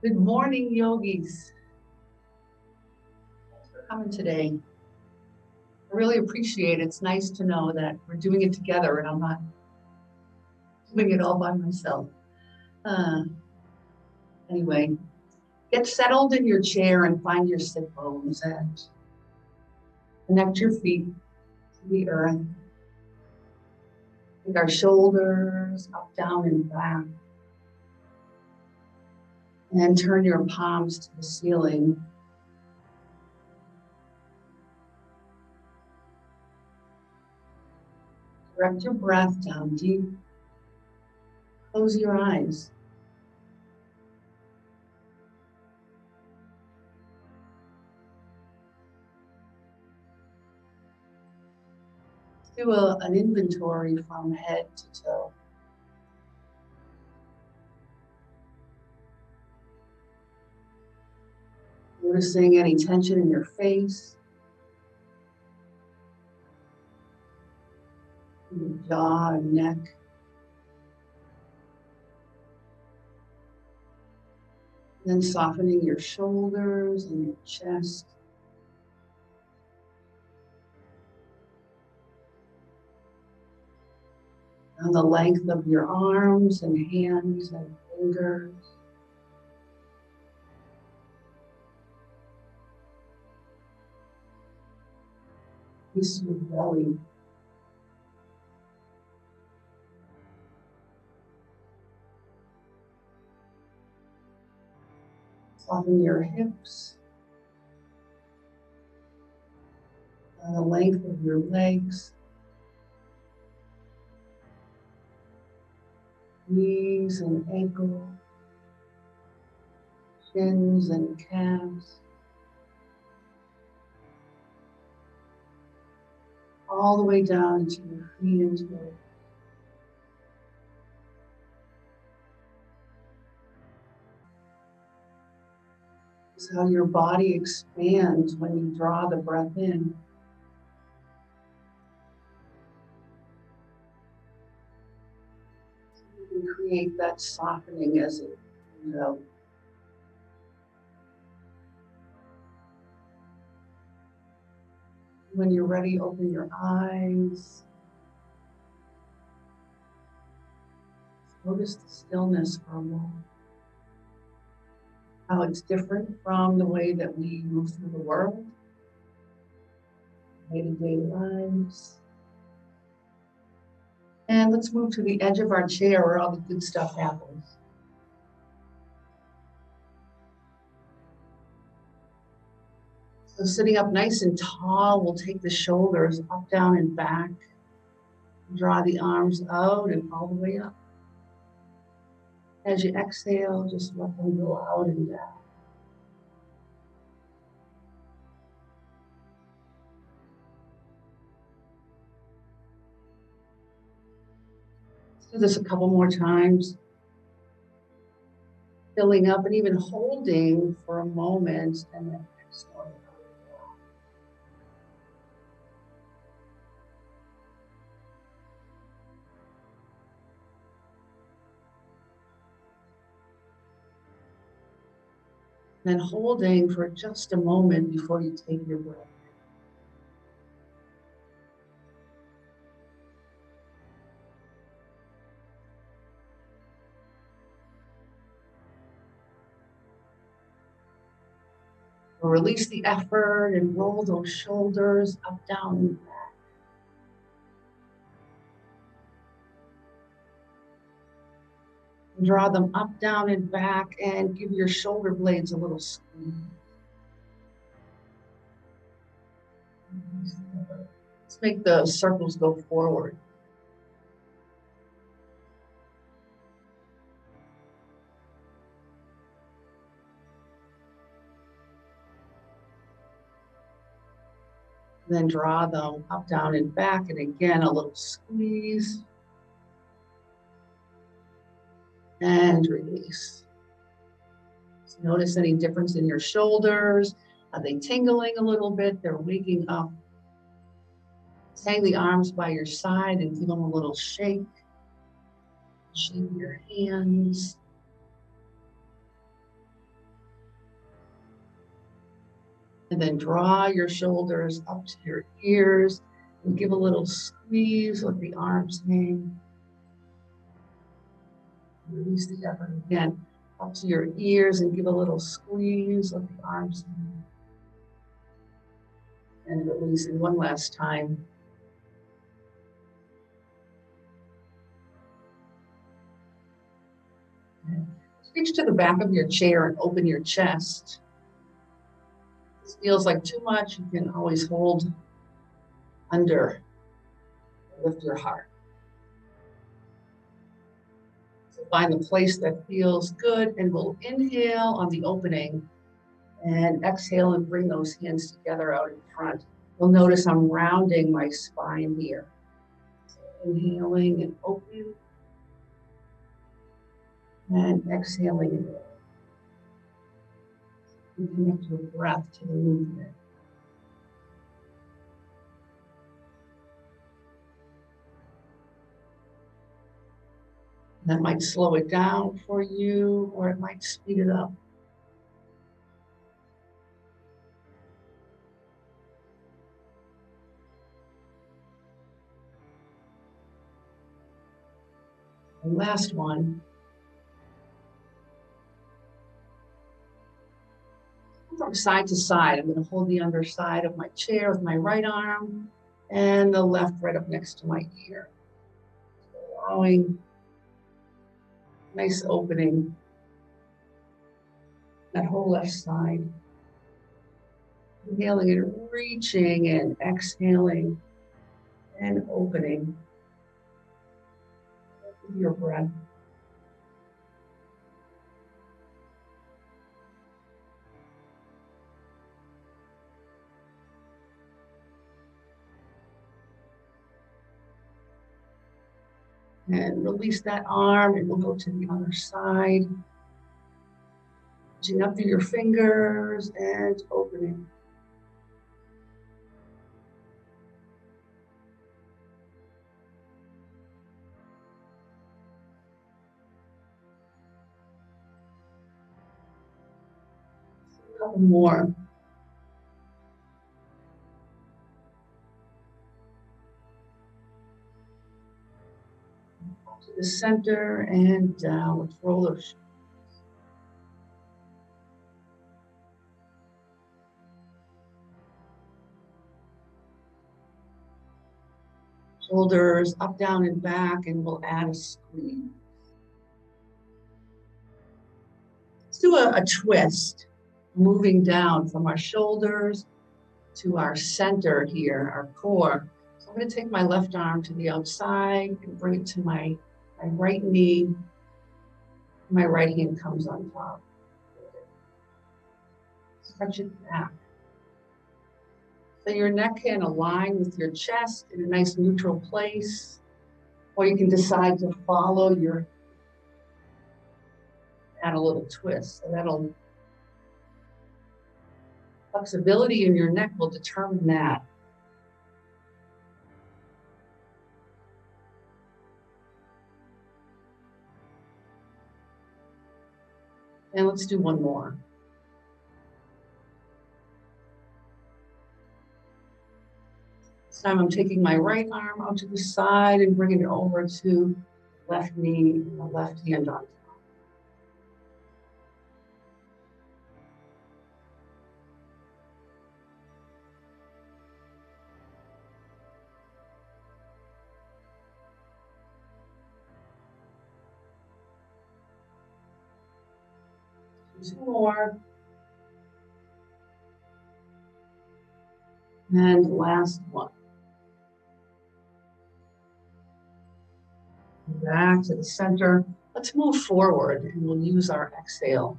Good morning, yogis. Thanks for coming today. I really appreciate it. It's nice to know that we're doing it together and I'm not doing it all by myself. Uh, anyway, get settled in your chair and find your sit bones and connect your feet to the earth. Take our shoulders up, down, and back. And then turn your palms to the ceiling. Direct your breath down deep. Close your eyes. Do an inventory from head to toe. Noticing any tension in your face, your jaw and neck. Then softening your shoulders and your chest. And the length of your arms and hands and fingers. Release your belly. Soften your hips. And the length of your legs. Knees and ankles. Shins and calves. All the way down to your feet and toes. This is how your body expands when you draw the breath in. So you can create that softening as it comes out. When you're ready, open your eyes. Notice the stillness for a moment. How it's different from the way that we move through the world, day-to-day lives. And let's move to the edge of our chair where all the good stuff happens. So sitting up nice and tall, we'll take the shoulders up, down, and back. Draw the arms out and all the way up. As you exhale, just let them go out and down. Let's do this a couple more times. Filling up and even holding for a moment and then exhaling. Then holding for just a moment before you take your breath. Release the effort and roll those shoulders up, down, and back. Draw them up, down, and back and give your shoulder blades a little squeeze. Let's make the circles go forward. Then draw them up, down, and back. And again, a little squeeze. And release. So notice any difference in your shoulders. Are they tingling a little bit? They're waking up. Hang the arms by your side and give them a little shake. Shake your hands. And then draw your shoulders up to your ears and give a little squeeze, let the arms hang. Release the effort again, up to your ears and give a little squeeze, let the arms hang. And release it one last time. Reach to the back of your chair and open your chest. If this feels like too much, you can always hold under, lift your heart. So find the place that feels good, and we'll inhale on the opening and exhale and bring those hands together out in front. You'll notice I'm rounding my spine here. So inhaling and open, and exhaling and roll. And connect your breath to the movement. That might slow it down for you, or it might speed it up. And last one. From side to side, I'm going to hold the underside of my chair with my right arm and the left right up next to my ear. So allowing nice opening, that whole left side. Inhaling and reaching and exhaling and opening your breath. And release that arm, and we'll go to the other side. Reaching up through your fingers and opening. A couple more. To the center and down. Let's roll those. Shoulders up, down, and back, and we'll add a squeeze. Let's do a twist, moving down from our shoulders to our center here, our core. So I'm going to take my left arm to the outside and bring it to my right knee. My right hand comes on top. Stretch it back. So your neck can align with your chest in a nice neutral place, or you can decide to follow your, add a little twist. So that'll, flexibility in your neck will determine that. And let's do one more. This time I'm taking my right arm out to the side and bringing it over to left knee and the left hand on top. Two more. And last one. Back to the center. Let's move forward and we'll use our exhale.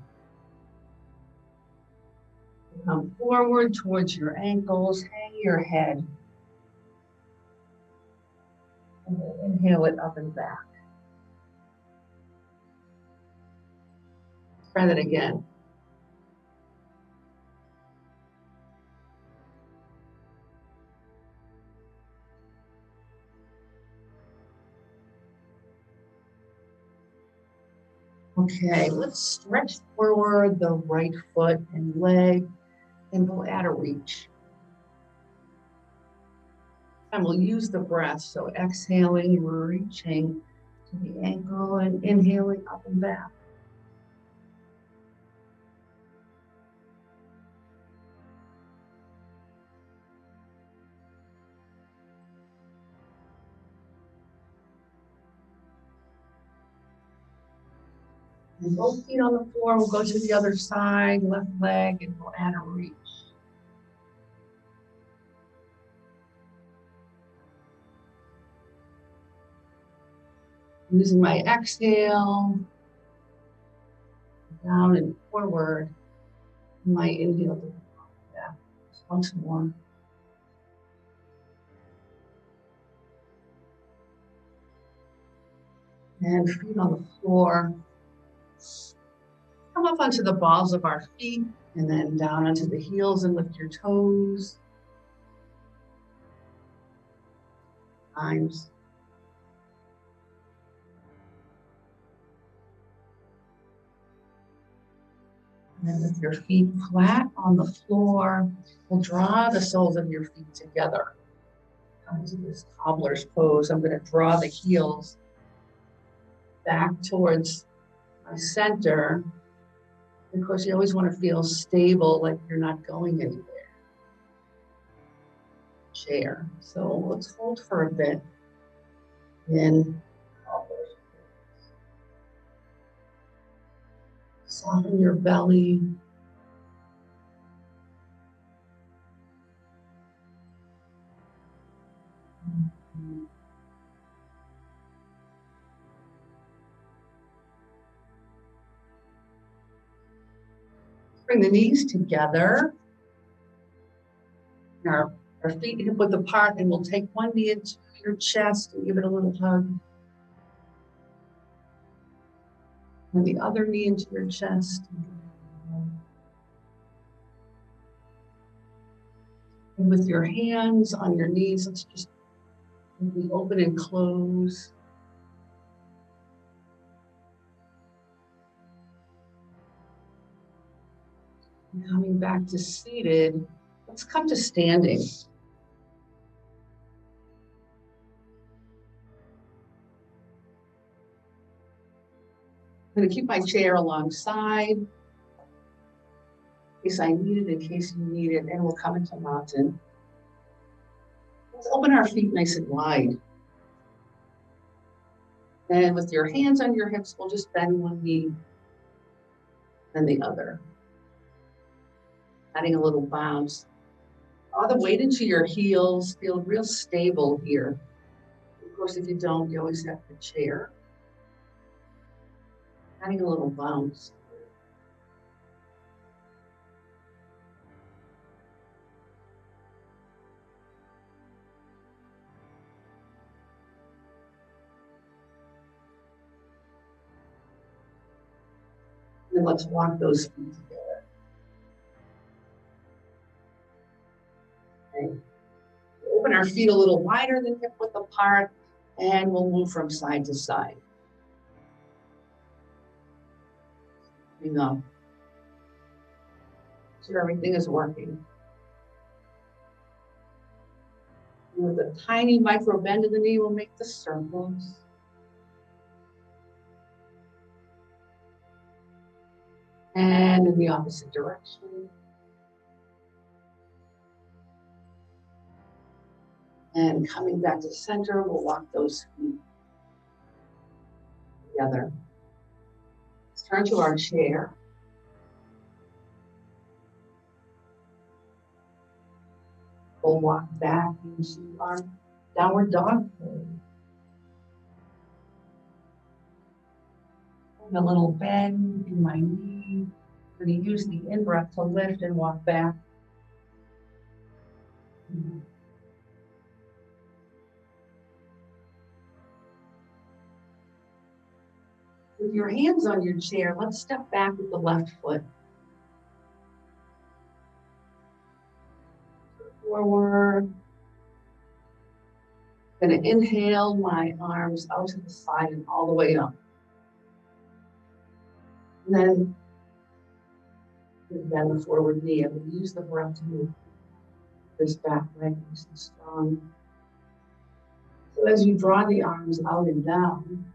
Come forward towards your ankles, hang your head. And we'll inhale it up and back. Try that again. Okay, let's stretch forward the right foot and leg. And we'll add a reach. And we'll use the breath. So exhaling, reaching to the ankle and inhaling up and back. And both feet on the floor, we'll go to the other side, left leg, and we'll add a reach. Using my exhale, down and forward, my inhale to the back. Just once more. And feet on the floor. Come up onto the balls of our feet and then down onto the heels and lift your toes. Times. And then with your feet flat on the floor, we'll draw the soles of your feet together. Come to this cobbler's pose. I'm going to draw the heels back towards my center. Of course, you always want to feel stable, like you're not going anywhere. Chair. So let's hold for a bit. Then soften your belly. Bring the knees together. Our feet hip width apart, and we'll take one knee into your chest and give it a little hug. And the other knee into your chest. And with your hands on your knees, let's just maybe open and close. And coming back to seated, let's come to standing. I'm going to keep my chair alongside in case I need it, in case you need it, and we'll come into mountain. Let's open our feet nice and wide. And with your hands on your hips, we'll just bend one knee and the other. Adding a little bounce. Draw the weight into your heels. Feel real stable here. Of course, if you don't, you always have the chair. Adding a little bounce. And let's walk those feet together. Okay. Open our feet a little wider than hip width apart, and we'll move from side to side. Coming up. Sure everything is working. And with a tiny micro bend of the knee, we'll make the circles. And in the opposite direction. And coming back to center, we'll walk those feet together. Let's turn to our chair. We'll walk back into our downward dog pose. And a little bend in my knee. I'm going to use the in-breath to lift and walk back. With your hands on your chair, let's step back with the left foot. Forward. I'm going to inhale my arms out to the side and all the way up. And then Bend the forward knee, and we'll use the breath to move this back leg nice and strong. So as you draw the arms out and down,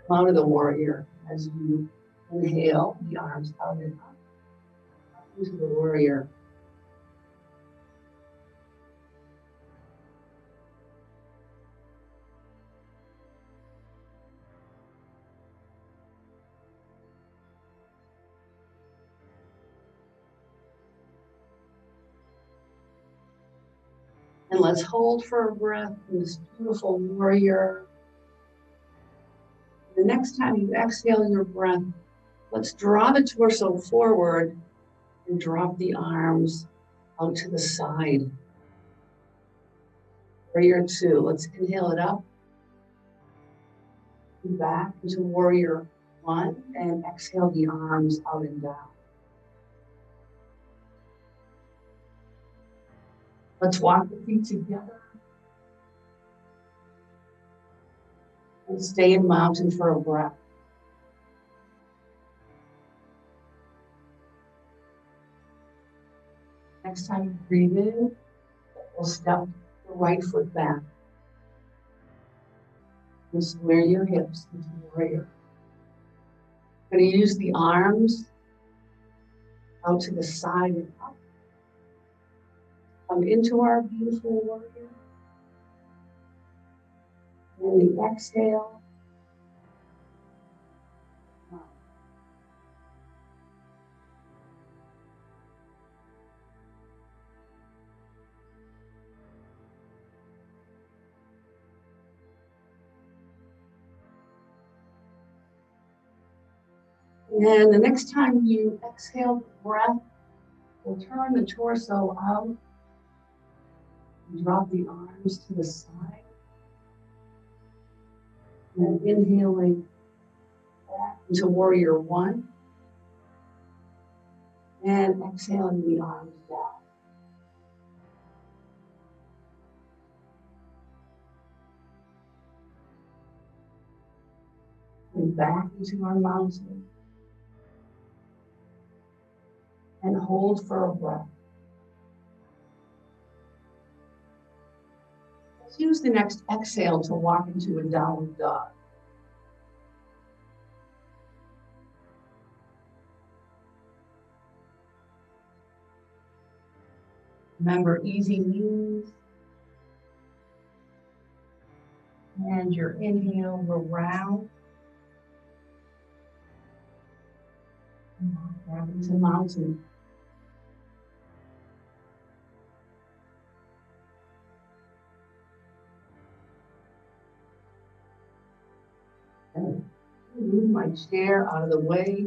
come out of the warrior. As you inhale, the arms out and up into the warrior. And let's hold for a breath in this beautiful warrior. The next time you exhale your breath, let's draw the torso forward and drop the arms out to the side. Warrior 2, let's inhale it up. And back into warrior 1 and exhale the arms out and down. Let's walk the feet together. And stay in mountain for a breath. Next time you breathe in, we'll step the right foot back. And square your hips into warrior. We're going to use the arms out to the side and up. Come into our beautiful warrior. And we exhale. And the next time you exhale the breath, we'll turn the torso out and drop the arms to the side. And inhaling back into warrior 1. And exhaling the arms down. And back into our mountain. And hold for a breath. Let's use the next exhale to walk into a downward dog. Remember, easy knees. And your inhale will round. And back into mountain. And move my chair out of the way.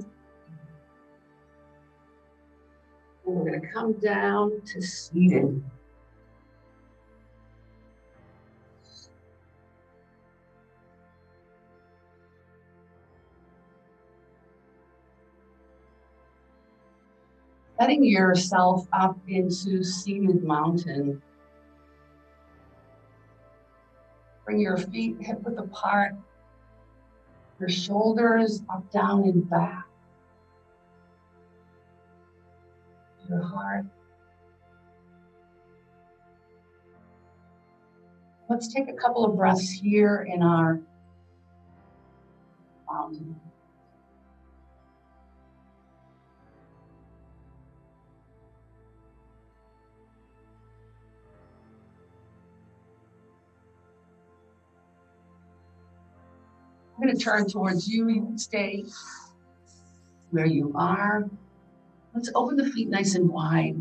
And we're going to come down to seated. Setting yourself up into seated mountain. Bring your feet hip width apart. Your shoulders up, down, and back. Your heart. Let's take a couple of breaths here in our mountain. I'm going to turn towards you. You can stay where you are. Let's open the feet nice and wide.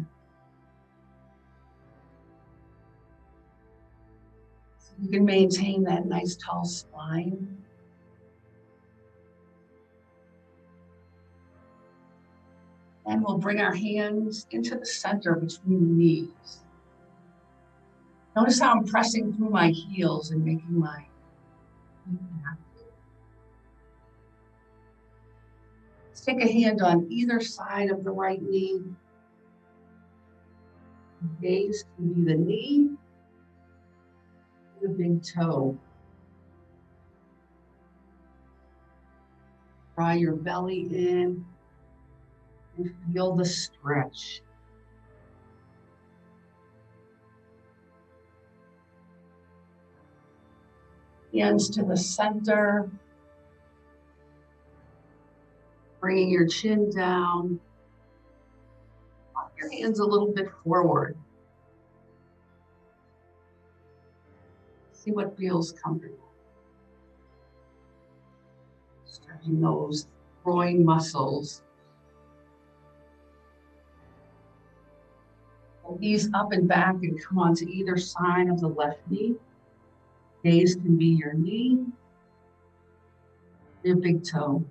So you can maintain that nice tall spine. And we'll bring our hands into the center between the knees. Notice how I'm pressing through my heels and making my feet active. Take a hand on either side of the right knee. Gaze can be the knee, the big toe. Draw your belly in. And feel the stretch. Hands to the center. Bringing your chin down. Walk your hands a little bit forward. See what feels comfortable. Stretching those groin muscles. We'll ease up and back and come onto either side of the left knee. Gaze can be your knee, your big toe.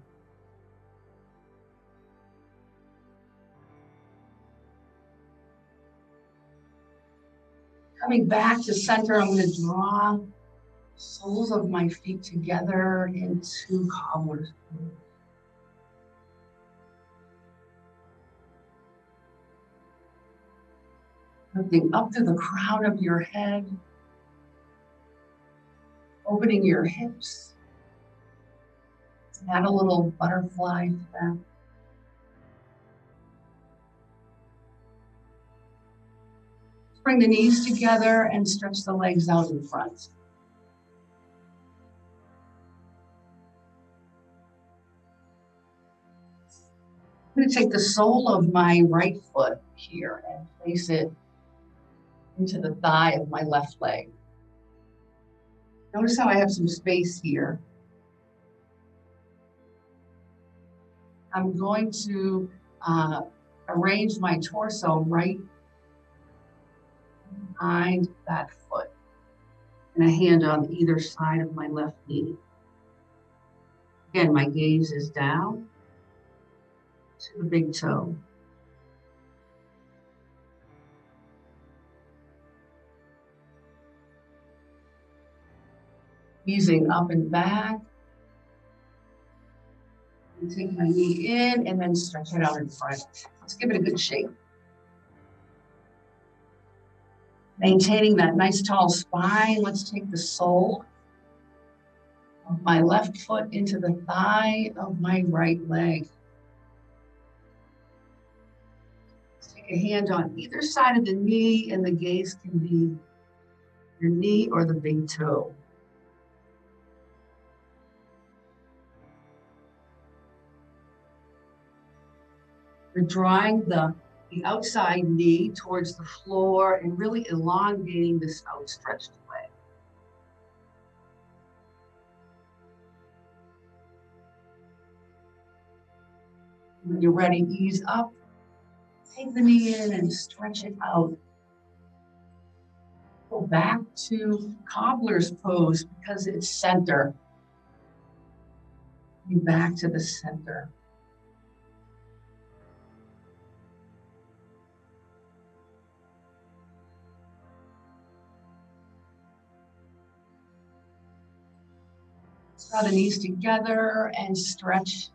Coming back to center, I'm going to draw soles of my feet together into cobbler's pose. Lifting up to the crown of your head, opening your hips. Add a little butterfly to that. Bring the knees together and stretch the legs out in front. I'm going to take the sole of my right foot here and place it into the thigh of my left leg. Notice how I have some space here. I'm going to arrange my torso right behind that foot and a hand on either side of my left knee. Again, my gaze is down to the big toe. Easing up and back. And take my knee in and then stretch it out in front. Let's give it a good shake. Maintaining that nice tall spine, let's take the sole of my left foot into the thigh of my right leg. Let's take a hand on either side of the knee, and the gaze can be your knee or the big toe. We're drawing the outside knee towards the floor and really elongating this outstretched leg. When you're ready, ease up, take the knee in and stretch it out. Go back to cobbler's pose because it's center. Back to the center. Draw the knees together and stretch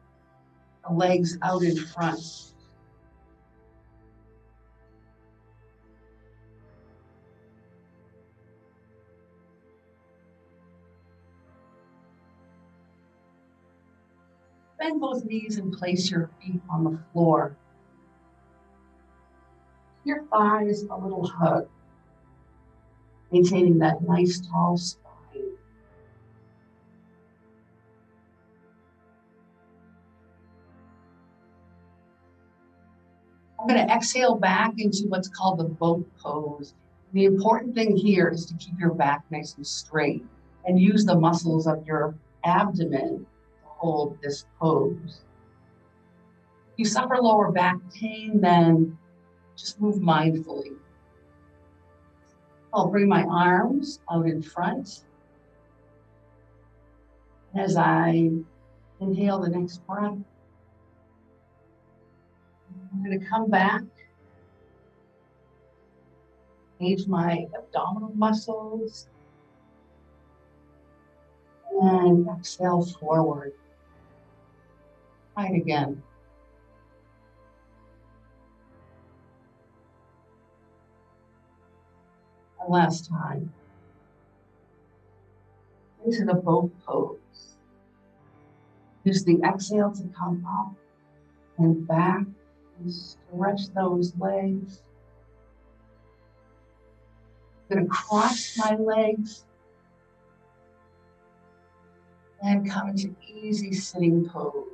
the legs out in front. Bend both knees and place your feet on the floor. Your thighs a little hug, maintaining that nice tall spine. I'm going to exhale back into what's called the boat pose. The important thing here is to keep your back nice and straight and use the muscles of your abdomen to hold this pose. If you suffer lower back pain, then just move mindfully. I'll bring my arms out in front. As I inhale the next breath, I'm going to come back, engage my abdominal muscles, and exhale forward. Try it again. And last time. Into the boat pose. Use the exhale to come up and back And stretch those legs. I'm going to cross my legs and come into easy sitting pose.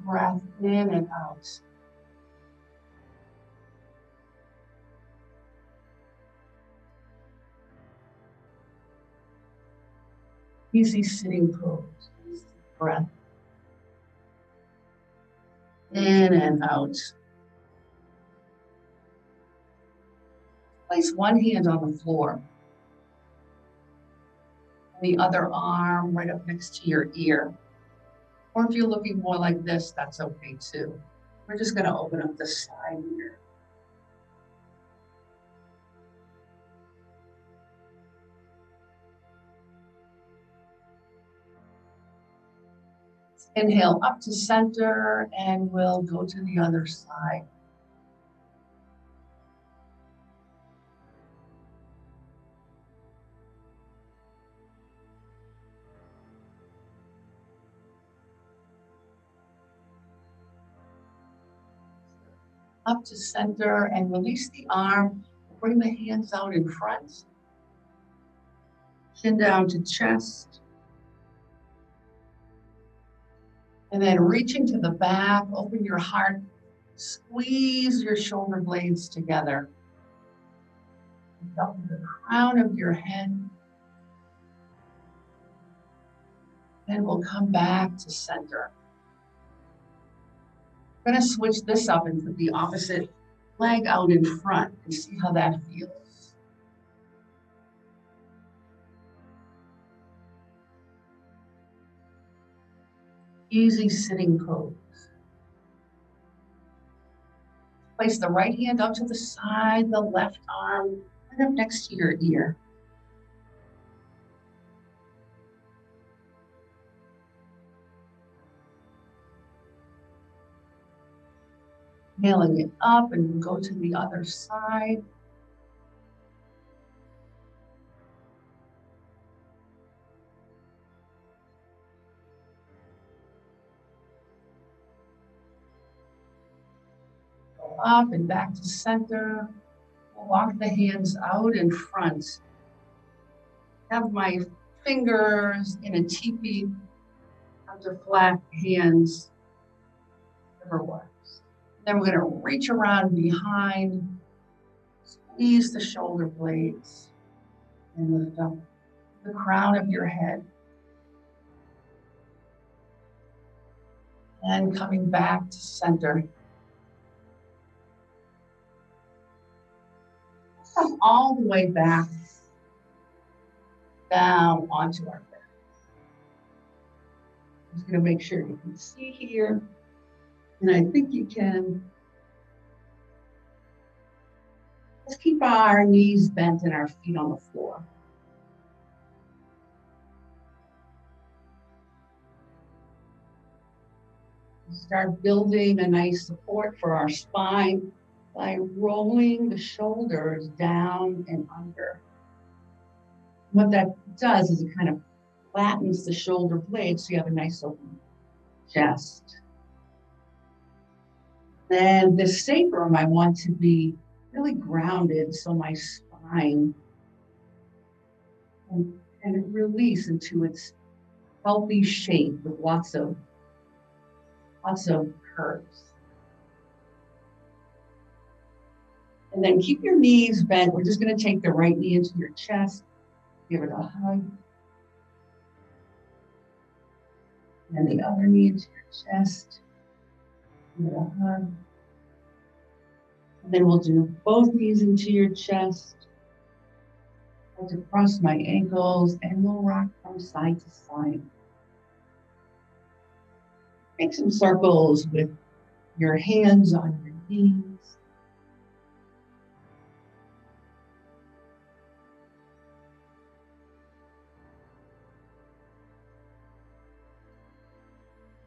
Breath in and out. Easy sitting pose. Easy breath in and out. Place one hand on the floor. The other arm right up next to your ear. Or if you're looking more like this, that's okay too. We're just going to open up the side here. Inhale up to center, and we'll go to the other side. Up to center and release the arm. Bring the hands out in front. Chin down to chest. And then reaching to the back, open your heart. Squeeze your shoulder blades together. Up to the crown of your head. Then we'll come back to center. I'm going to switch this up and put the opposite leg out in front and see how that feels. Easy sitting pose. Place the right hand up to the side, the left arm right up next to your ear. Nailing it up and go to the other side. Go up and back to center. Walk the hands out in front. Have my fingers in a teepee. Have to flat hands. Whatever works. Then we're going to reach around behind, squeeze the shoulder blades, and lift up the crown of your head. And coming back to center. Come all the way back down onto our back. I'm just going to make sure you can see here. And I think you can. Let's keep our knees bent and our feet on the floor. Start building a nice support for our spine by rolling the shoulders down and under. What that does is it kind of flattens the shoulder blades so you have a nice open chest. Then the sacrum, I want to be really grounded so my spine can release into its healthy shape with lots of curves. And then keep your knees bent. We're just going to take the right knee into your chest, give it a hug. And the other knee into your chest. Give it a hug. And then we'll do both knees into your chest. I have to cross my ankles and we'll rock from side to side. Make some circles with your hands on your knees.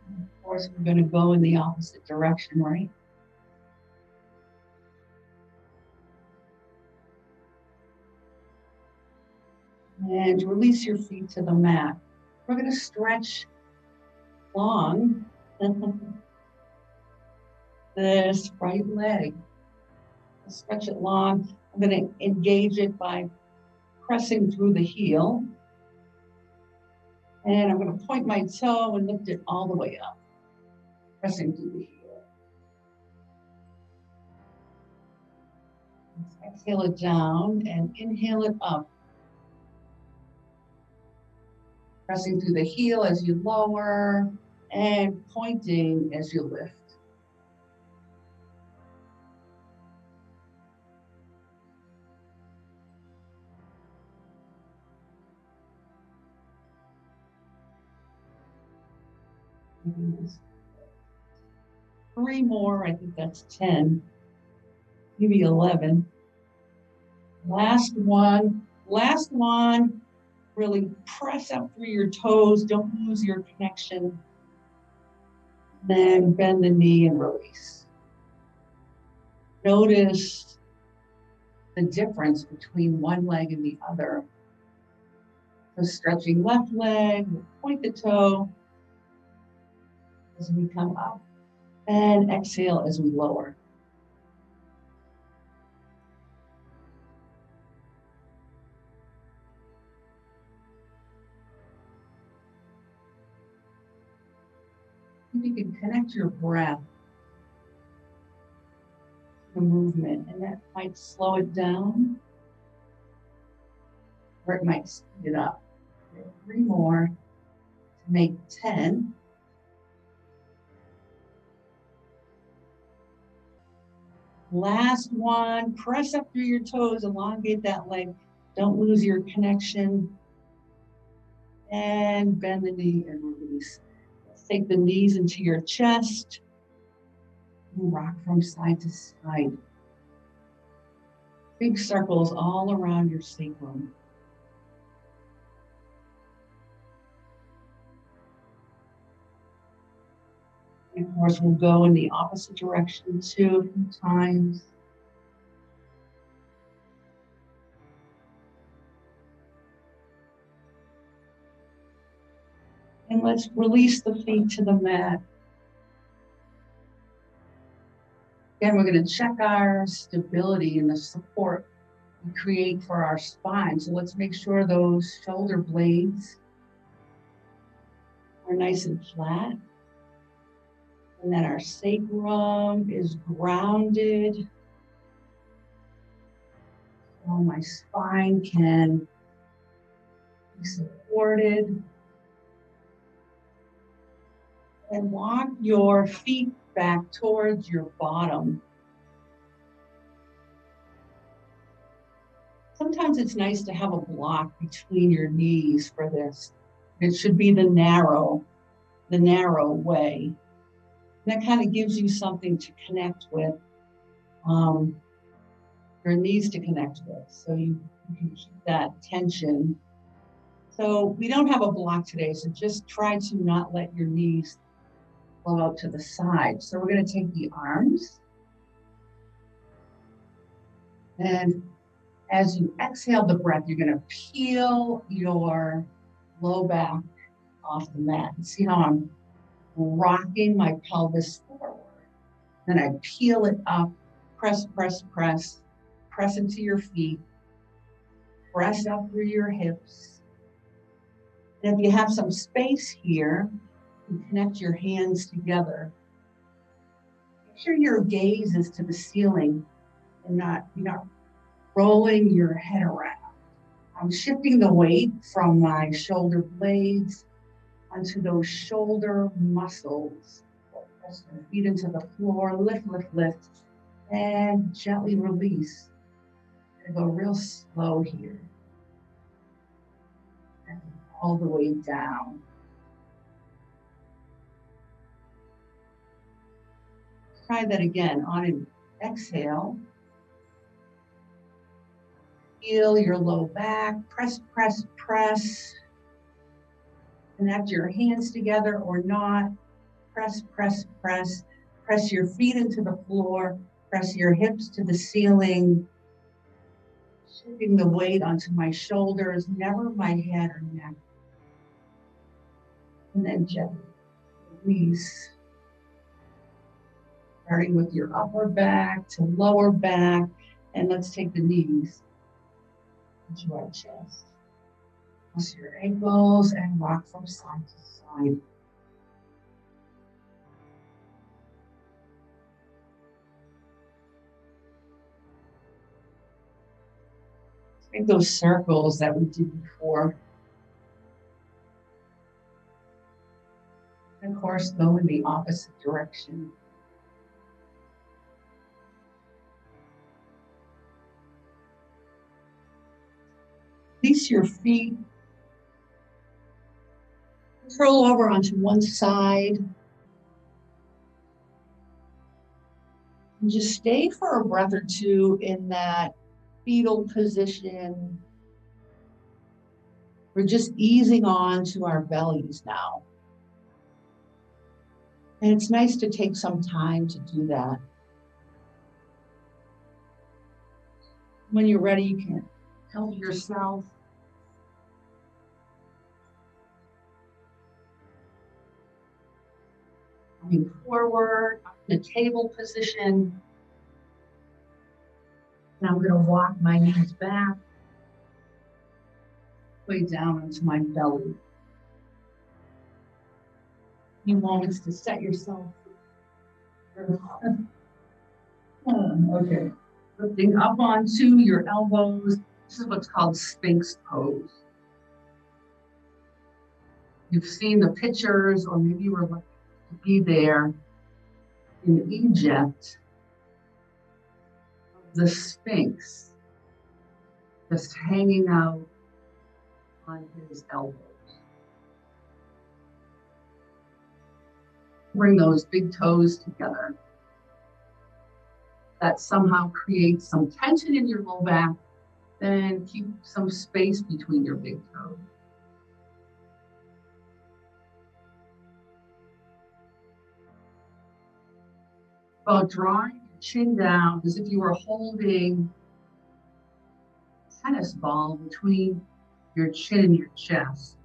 Of course, we're going to go in the opposite direction, right? And release your feet to the mat. We're going to stretch long this right leg. I'll stretch it long. I'm going to engage it by pressing through the heel. And I'm going to point my toe and lift it all the way up, pressing through the heel. Let's exhale it down and inhale it up. Pressing through the heel as you lower and pointing as you lift. Three more, I think that's 10, maybe 11. Last one, really press up through your toes, don't lose your connection. Then bend the knee and release. Notice the difference between one leg and the other. So stretching left leg, point the toe as we come up, and exhale as we lower. You can connect your breath to the movement, and that might slow it down, or it might speed it up. Okay, 3 more to make 10. Last one, press up through your toes, elongate that leg. Don't lose your connection. And bend the knee and release. Let's take the knees into your chest and rock from side to side. Big circles all around your sacrum. And of course, we'll go in the opposite direction too a few times. And let's release the feet to the mat. Again, we're going to check our stability and the support we create for our spine. So let's make sure those shoulder blades are nice and flat. And that our sacrum is grounded. So my spine can be supported. And walk your feet back towards your bottom. Sometimes it's nice to have a block between your knees for this. It should be the narrow way. And that kind of gives you something to connect with, your knees to connect with. So you can keep that tension. So we don't have a block today, so just try to not let your knees flow out to the side. So we're going to take the arms. And as you exhale the breath, you're going to peel your low back off the mat. See how I'm rocking my pelvis forward. Then I peel it up, press, press, press, press into your feet, press up through your hips. And if you have some space here, you connect your hands together. Make sure your gaze is to the ceiling and you're not rolling your head around. I'm shifting the weight from my shoulder blades onto those shoulder muscles. Press your feet into the floor, lift, lift, lift, and gently release. I'm gonna go real slow here. And all the way down. Try that again. On an exhale, feel your low back, press, press, press. Connect your hands together or not. Press, press, press. Press your feet into the floor. Press your hips to the ceiling. Shifting the weight onto my shoulders, never my head or neck. And then gently Release. Starting with your upper back to lower back. And let's take the knees into our chest. Cross your ankles and rock from side to side. Make those circles that we did before. And of course, go in the opposite direction. Release your feet. Curl over onto one side. And just stay for a breath or two in that fetal position. We're just easing on to our bellies now. And it's nice to take some time to do that. When you're ready, you can help yourself. Coming forward, the table position. And I'm going to walk my knees back, way down into my belly. A few moments to set yourself. Okay. Lifting up onto your elbows. This is what's called Sphinx Pose. You've seen the pictures, or maybe you were lucky to be there in Egypt. The Sphinx just hanging out on his elbows. Bring those big toes together. That somehow creates some tension in your low back, then keep some space between your big toes. About drawing your chin down as if you were holding a tennis ball between your chin and your chest.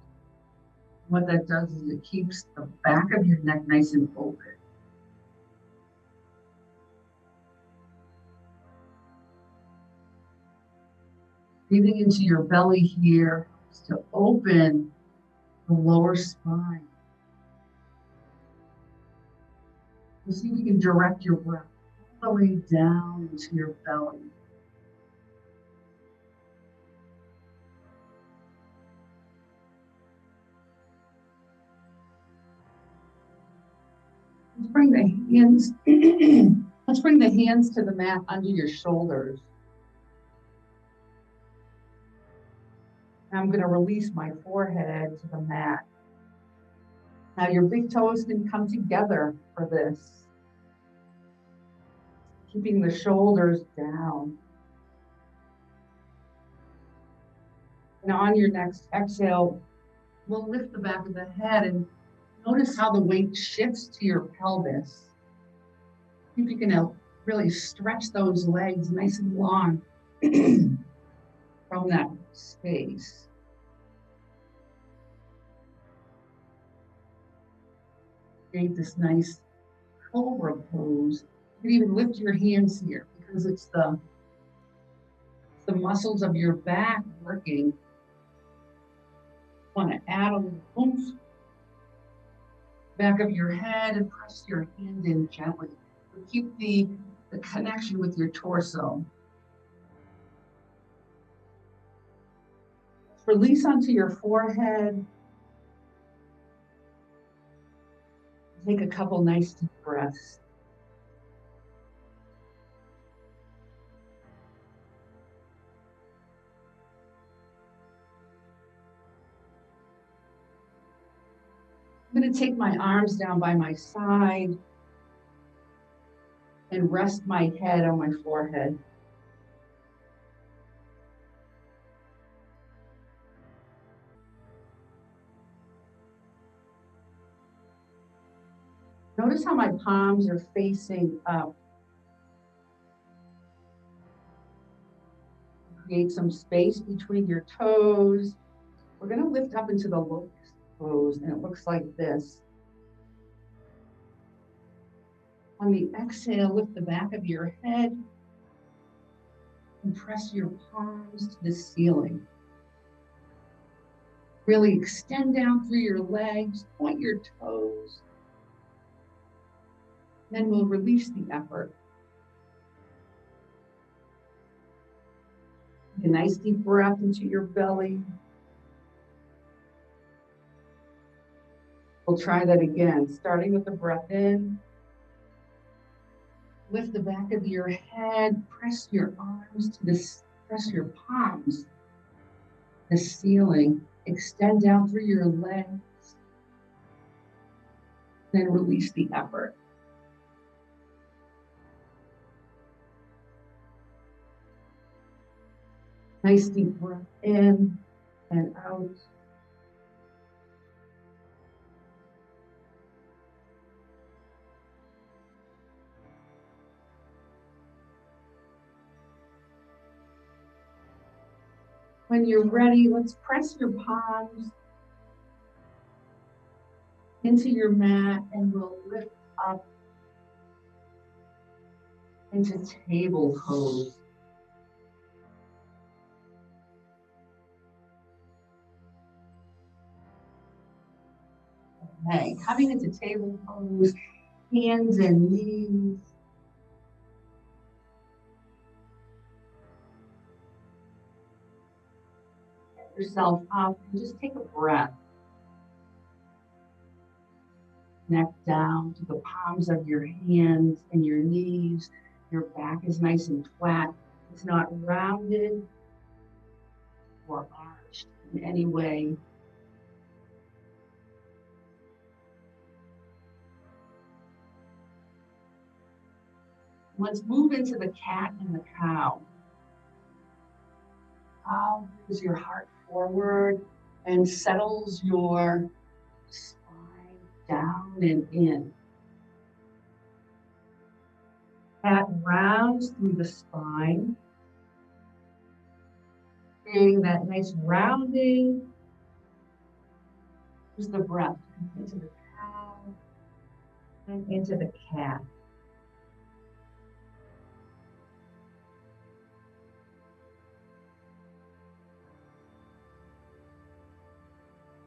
What that does is it keeps the back of your neck nice and open. Breathing into your belly here to open the lower spine. You see if you can direct your breath all the way down into your belly. Let's bring the hands. Let's bring the hands to the mat under your shoulders. I'm going to release my forehead to the mat. Now your big toes can come together for this. Keeping the shoulders down. And on your next exhale, we'll lift the back of the head and notice how the weight shifts to your pelvis. See if you can really stretch those legs nice and long from that space. Create this nice cobra pose. You can even lift your hands here because it's the muscles of your back working. Want to add a little oomph. Back of your head and press your hand in gently. Keep the connection with your torso. Release onto your forehead. Take a couple nice deep breaths. I'm going to take my arms down by my side and rest my head on my forehead. Notice how my palms are facing up. Create some space between your toes. We're going to lift up into the locust pose, and it looks like this. On the exhale, lift the back of your head and press your palms to the ceiling. Really extend down through your legs, point your toes. Then we'll release the effort. Take a nice deep breath into your belly. We'll try that again, starting with the breath in. Lift the back of your head, press your arms to this, press your palms to the ceiling. Extend down through your legs. Then release the effort. Nice deep breath in and out. When you're ready, let's press your palms into your mat and we'll lift up into table pose. Okay, coming into table pose, hands and knees. Get yourself up and just take a breath. Neck down to the palms of your hands and your knees. Your back is nice and flat. It's not rounded or arched in any way. Let's move into the cat and the cow. Cow brings your heart forward and settles your spine down and in. Cat rounds through the spine, creating that nice rounding. Use the breath into the cow and into the cat.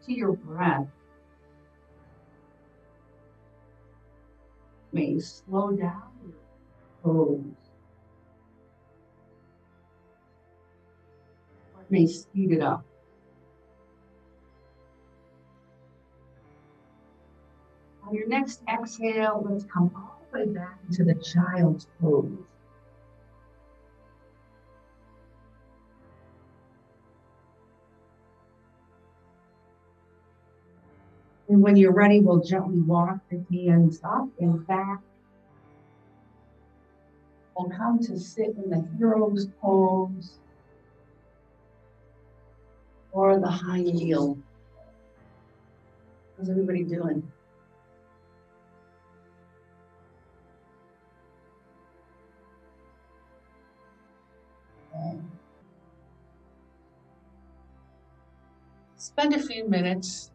To your breath, may slow down your pose, or it may speed it up. On your next exhale, let's come all the way back into the child's pose. And when you're ready, we'll gently walk the hands up and back. We'll come to sit in the hero's pose or the high kneel. How's everybody doing? Okay. Spend a few minutes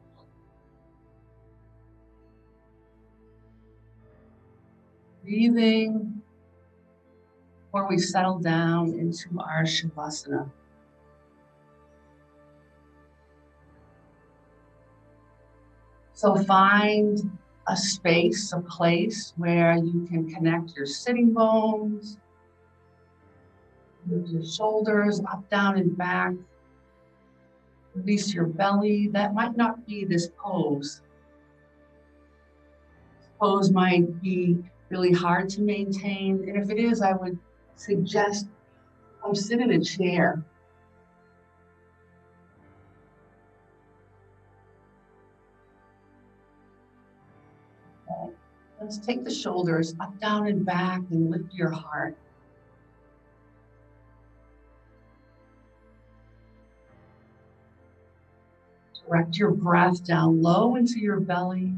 breathing before we settle down into our Shavasana. So find a space, a place where you can connect your sitting bones, move your shoulders up, down, and back. Release your belly. That might not be this pose. This pose might be really hard to maintain. And if it is, I would suggest sit in a chair. Okay. Let's take the shoulders up, down, and back and lift your heart. Direct your breath down low into your belly.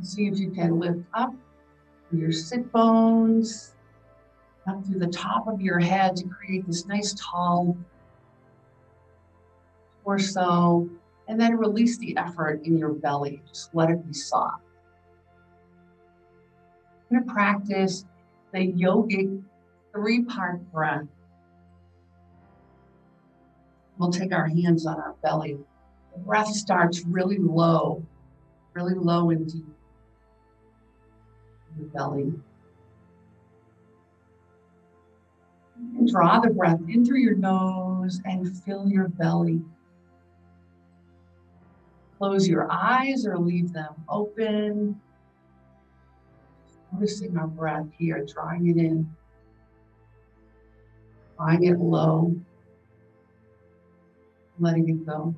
See if you can lift up through your sit bones, up through the top of your head to create this nice tall torso. And then release the effort in your belly. Just let it be soft. We're going to practice the yogic 3-part breath. We'll take our hands on our belly. The breath starts really low and deep in the belly. And draw the breath in through your nose and fill your belly. Close your eyes or leave them open. Noticing our breath here, drawing it in, drawing it low, letting it go.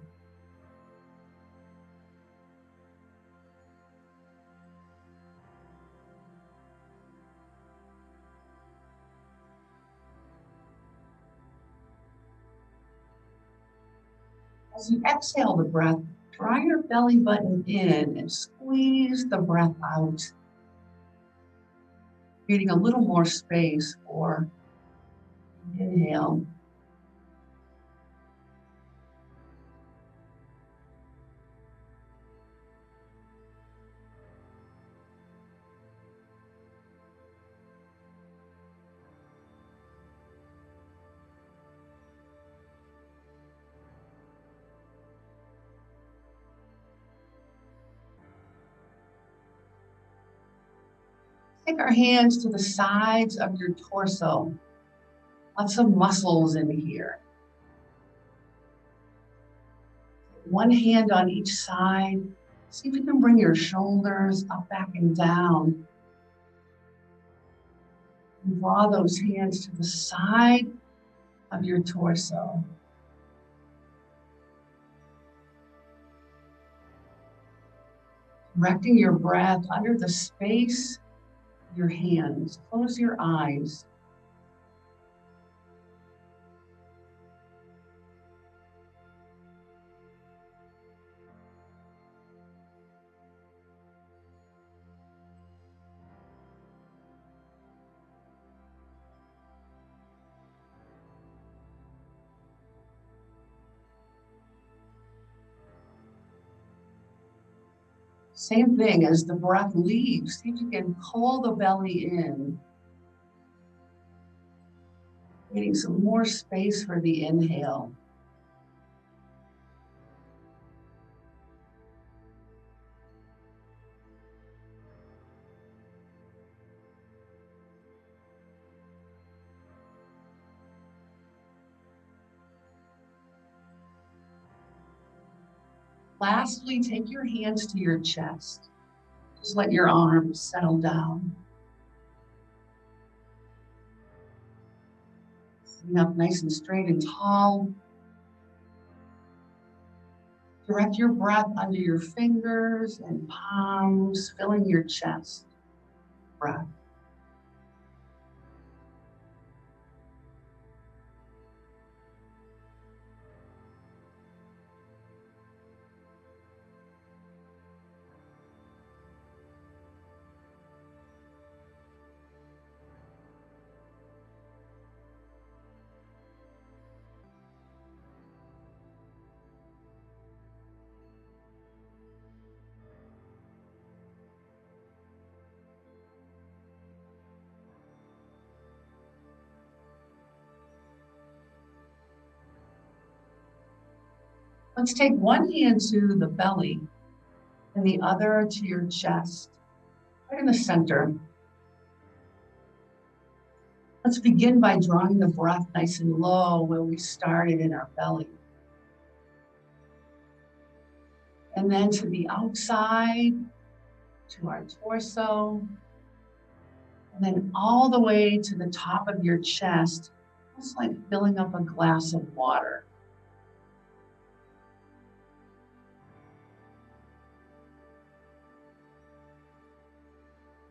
As you exhale the breath, draw your belly button in and squeeze the breath out, creating a little more space for inhale. Take our hands to the sides of your torso. Lots of muscles in here. One hand on each side. See if you can bring your shoulders up, back, and down. And draw those hands to the side of your torso. Directing your breath under the space of your hands. Close your eyes. Same thing as the breath leaves. See if you can pull the belly in. Getting some more space for the inhale. Lastly, take your hands to your chest. Just let your arms settle down. Sitting up nice and straight and tall. Direct your breath under your fingers and palms, filling your chest. Breath. Let's take one hand to the belly and the other to your chest, right in the center. Let's begin by drawing the breath nice and low where we started in our belly. And then to the outside, to our torso, and then all the way to the top of your chest, almost like filling up a glass of water.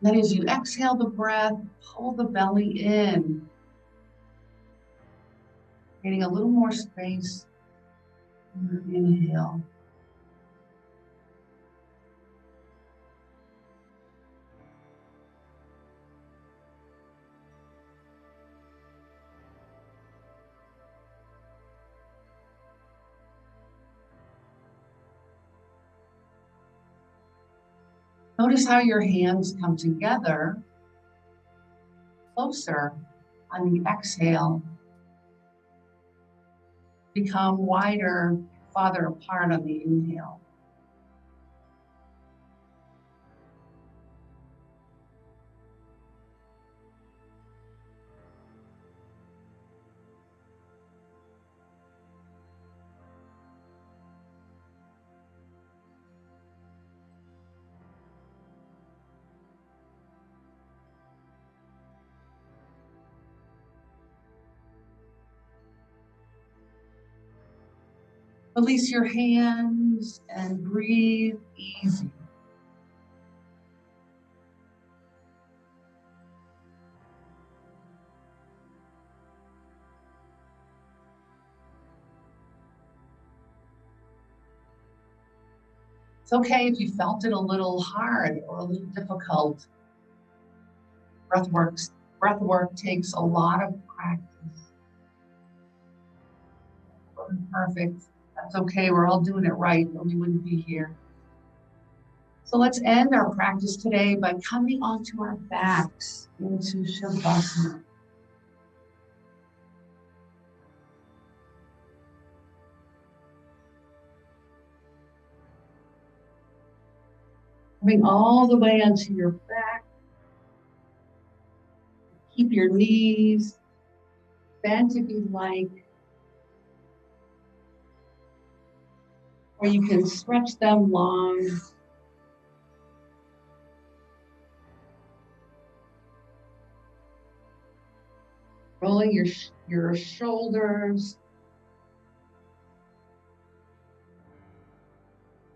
Then as you exhale the breath, pull the belly in, getting a little more space in your inhale. Notice how your hands come together closer on the exhale. Become wider, farther apart on the inhale. Release your hands and breathe easy. It's okay if you felt it a little hard or a little difficult. Breath work takes a lot of practice. Perfect. That's okay. We're all doing it right, or we wouldn't be here. So let's end our practice today by coming onto our backs into Shavasana. Coming all the way onto your back. Keep your knees bent if you like. Or you can stretch them long. Rolling your shoulders.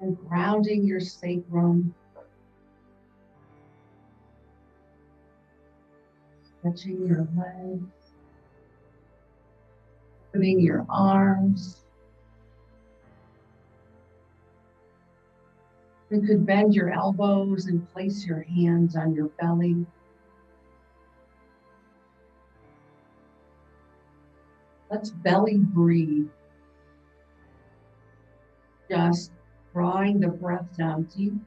And grounding your sacrum. Stretching your legs. Opening your arms. You could bend your elbows and place your hands on your belly. Let's belly breathe. Just drawing the breath down deep to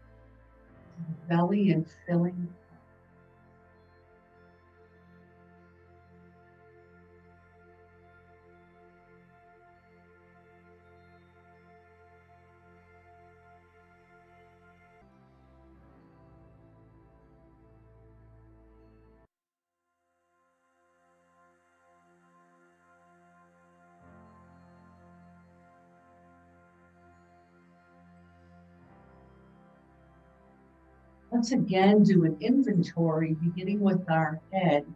the belly and filling. Let's again do an inventory, beginning with our head.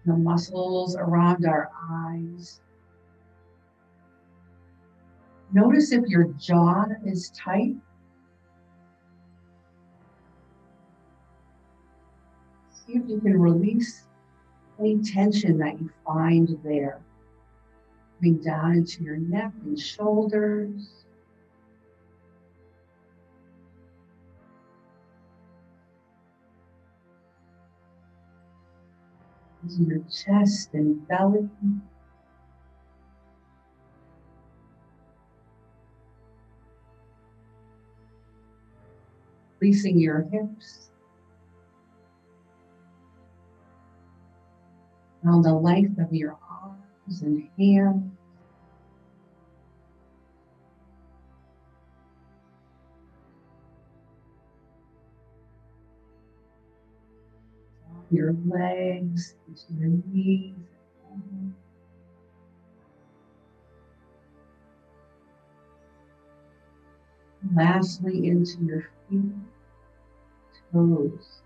The muscles around our eyes. Notice if your jaw is tight. See if you can release any tension that you find there. Coming down into your neck and shoulders. Into your chest and belly. Releasing your hips. Around the length of your arms and hands. Your legs, into your knees. Lastly, into your feet, toes.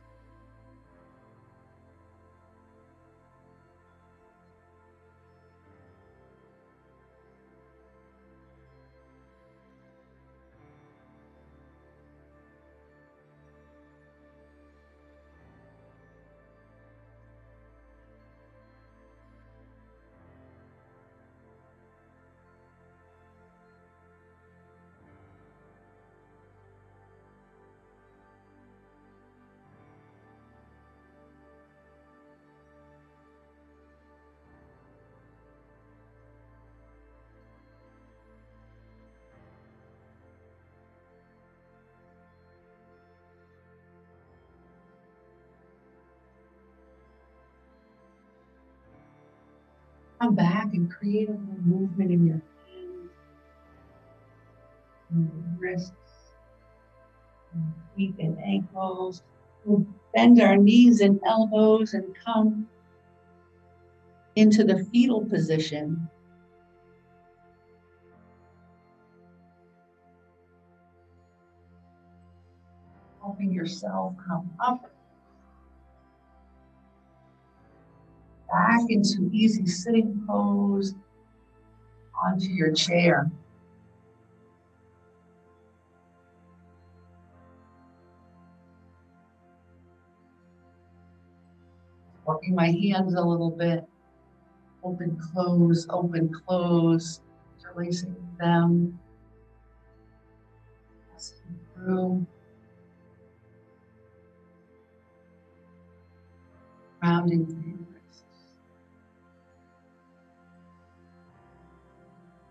Come back and create a little movement in your hands, and your wrists, and feet and ankles. We'll bend our knees and elbows and come into the fetal position. Helping yourself come up, back into easy sitting pose, onto your chair. Working my hands a little bit. Open, close, releasing them. Passing through. Rounding through your wrists.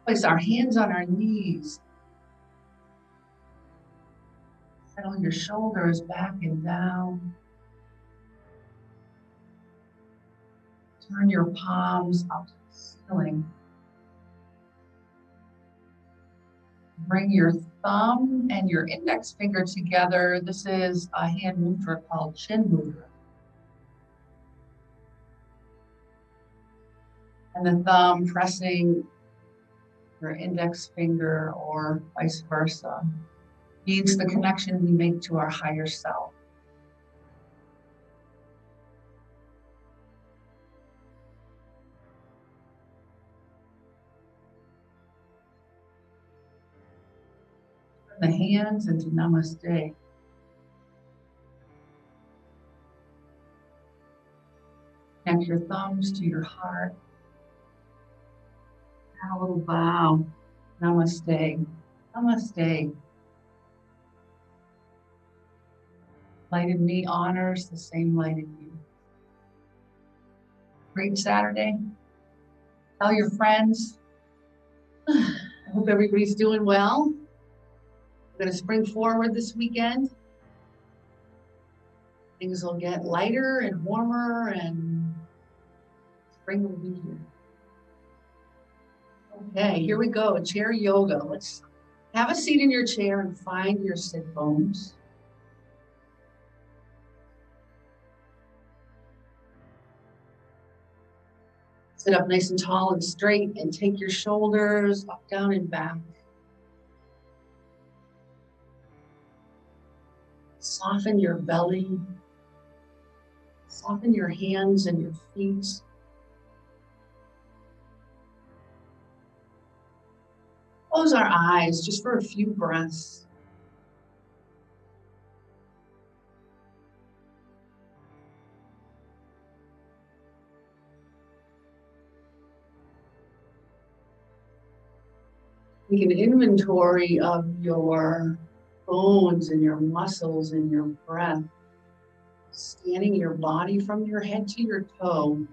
Place our hands on our knees. Settle your shoulders back and down. Turn your palms up to the ceiling. Bring your thumb and your index finger together. This is a hand mudra called Chin Mudra. And the thumb pressing your index finger or vice versa means the connection we make to our higher self. Turn the hands into Namaste. Connect your thumbs to your heart. Have a little bow. Namaste. Namaste. Light in me honors the same light in you. Great Saturday. Tell your friends. I hope everybody's doing well. I'm going to spring forward this weekend. Things will get lighter and warmer and spring will be here. Okay, here we go. Chair yoga. Let's have a seat in your chair and find your sit bones. Sit up nice and tall and straight and take your shoulders up, down, and back. Soften your belly. Soften your hands and your feet. Close our eyes just for a few breaths. Take an inventory of your bones and your muscles and your breath. Scanning your body from your head to your toe.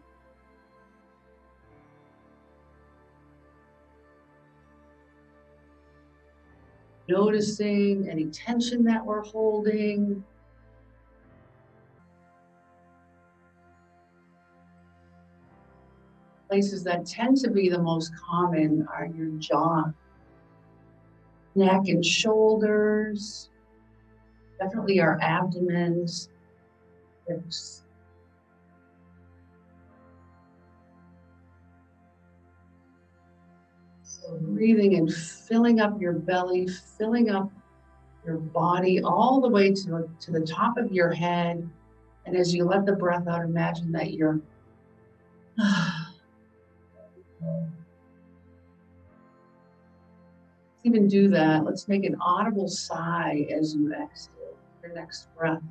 Noticing any tension that we're holding. Places that tend to be the most common are your jaw, neck and shoulders, definitely our abdomens, hips. So breathing and filling up your belly, filling up your body all the way to the top of your head. And as you let the breath out, imagine that you're even do that. Let's make an audible sigh as you exhale your next breath.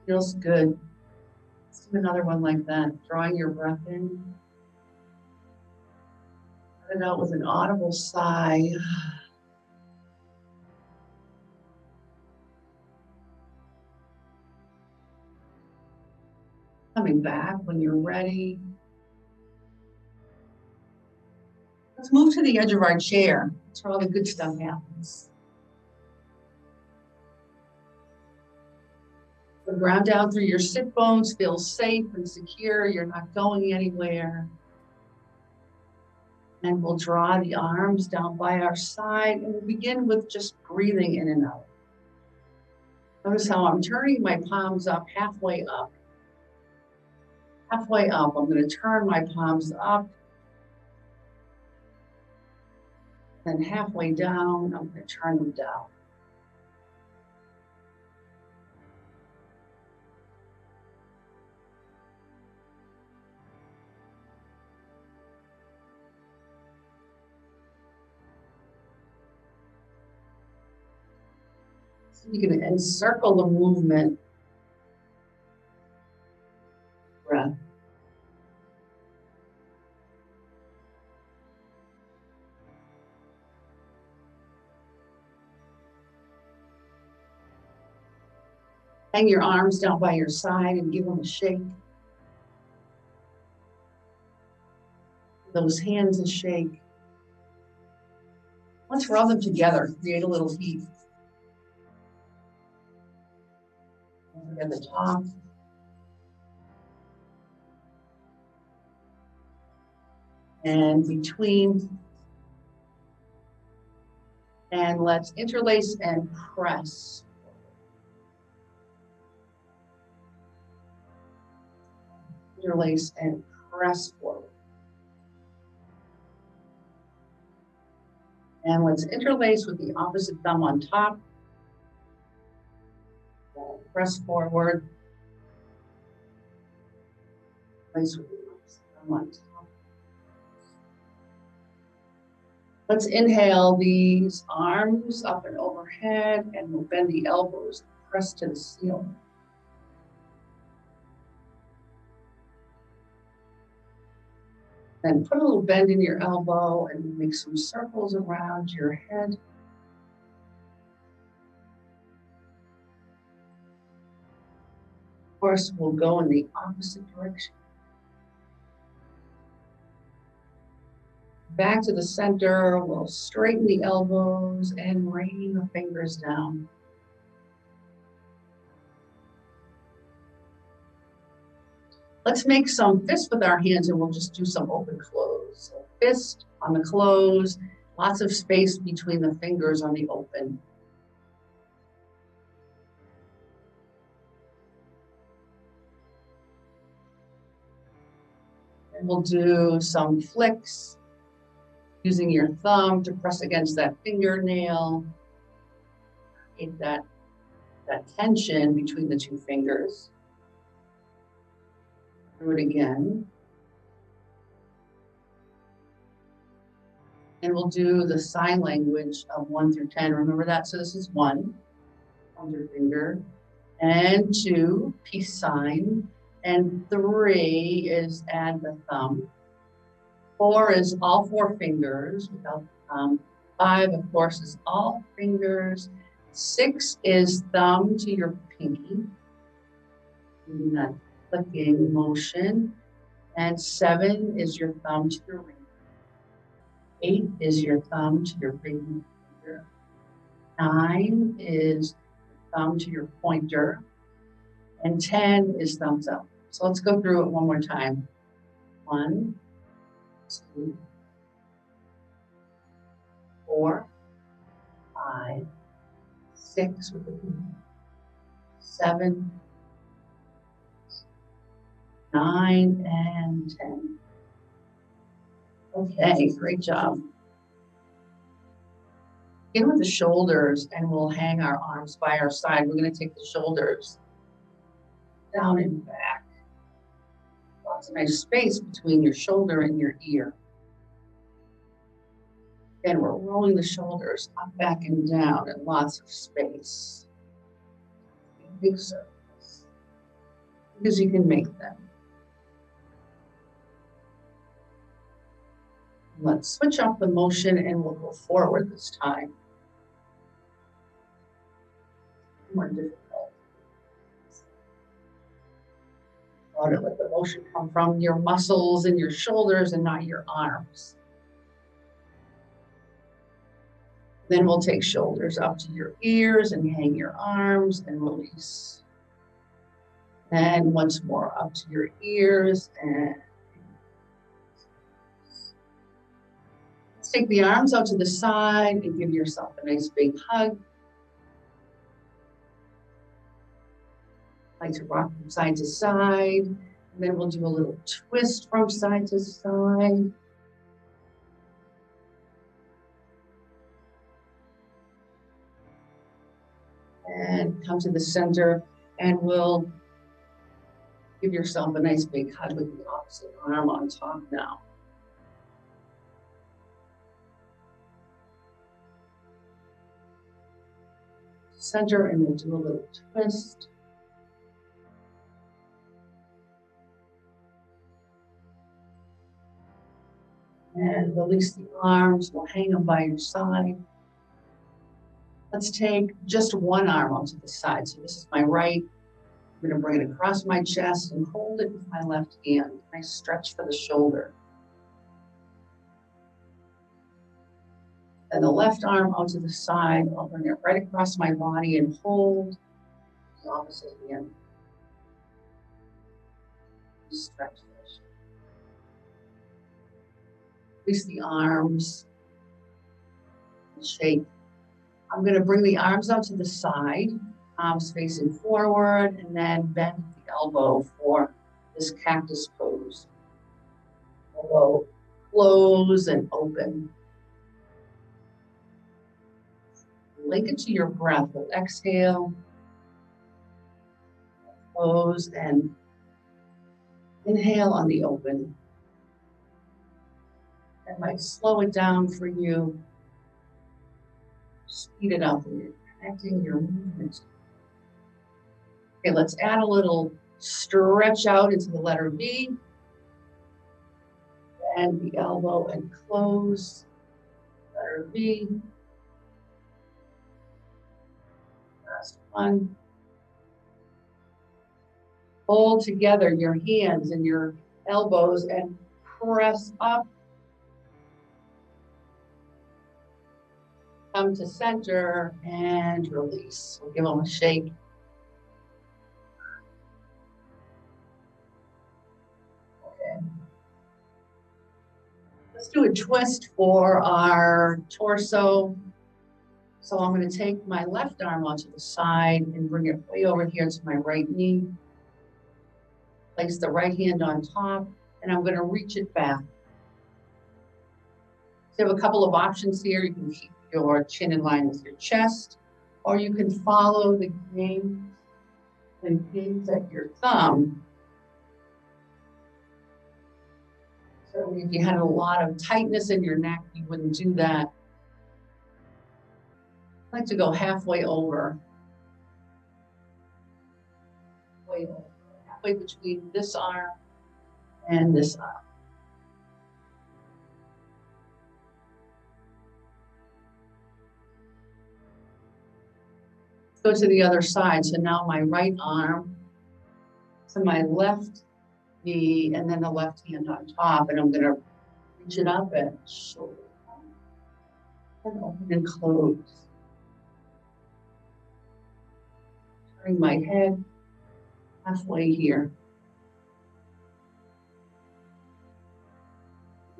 Feels good. Let's do another one like that. Drawing your breath in. Let it out with an audible sigh. Coming back when you're ready. Let's move to the edge of our chair. That's where all the good stuff happens. Ground down through your sit bones, feel safe and secure. You're not going anywhere. And we'll draw the arms down by our side, and we'll begin with just breathing in and out. Notice how I'm turning my palms up, halfway up. Halfway up, I'm going to turn my palms up. Then halfway down, I'm going to turn them down. So you can encircle the movement. Breath. Hang your arms down by your side and give them a shake. Those hands a shake. Let's rub them together, create a little heat. At the top. And between. And let's interlace and press. Interlace and press forward. And let's interlace with the opposite thumb on top. Press forward. Place with the opposite thumb on top. Let's inhale these arms up and overhead, and we'll bend the elbows, press to the ceiling. Then put a little bend in your elbow and make some circles around your head. Of course, we'll go in the opposite direction. Back to the center, we'll straighten the elbows and rain the fingers down. Let's make some fists with our hands, and we'll just do some open close. So fist on the close, lots of space between the fingers on the open. And we'll do some flicks using your thumb to press against that fingernail. Create that tension between the two fingers. Do it again. And we'll do the sign language of 1 through 10. Remember that? So this is 1, under finger, and 2, peace sign, and 3 is add the thumb. 4 is all 4 fingers without the thumb. 5, of course, is all fingers. 6 is thumb to your pinky. Doing that clicking motion. And 7 is your thumb to your ring. 8 is your thumb to your ring finger. 9 is thumb to your pointer. And 10 is thumbs up. So let's go through it one more time. 1, 2, 4, 5, 6 with the pinky. 7, 9, and 10. Okay, great job. Begin with the shoulders, and we'll hang our arms by our side. We're going to take the shoulders down and back. Lots of nice space between your shoulder and your ear. Again, we're rolling the shoulders up, back, and down, and lots of space. Big circles, because you can make them. Let's switch up the motion, and we'll go forward this time. More difficult. Let the motion come from your muscles and your shoulders and not your arms. Then we'll take shoulders up to your ears and hang your arms and release. And once more up to your ears. And let's take the arms out to the side and give yourself a nice big hug. Like to rock from side to side. And then we'll do a little twist from side to side. And come to the center, and we'll give yourself a nice big hug with the opposite arm on top now. Center, and we'll do a little twist. And release the arms, we'll hang them by your side. Let's take just one arm onto the side. So this is my right. I'm going to bring it across my chest and hold it with my left hand. Nice stretch for the shoulder. And the left arm onto the side. I'll bring it right across my body and hold the opposite hand. Stretch for the shoulder. Release the arms. Shake. I'm going to bring the arms out to the side, arms facing forward, and then bend the elbow for this cactus pose. Elbow close and open. Link it to your breath. We'll exhale, close, and inhale on the open. I might slow it down for you. Speed it up when you're connecting your movement. Okay, let's add a little stretch out into the letter V. Bend the elbow and close. Letter V. Last one. Hold together your hands and your elbows and press up. Come to center and release. We'll give them a shake. Okay. Let's do a twist for our torso. So I'm going to take my left arm onto the side and bring it way over here to my right knee. Place the right hand on top, and I'm going to reach it back. So you have a couple of options here. You can keep your chin in line with your chest, or you can follow the gaze and gaze at your thumb. So if you had a lot of tightness in your neck, you wouldn't do that. I like to go halfway over. Halfway between this arm and this arm. Go to the other side. So now my right arm to my left knee, and then the left hand on top, and I'm going to reach it up and shoulder and open and close. Turning my head halfway here.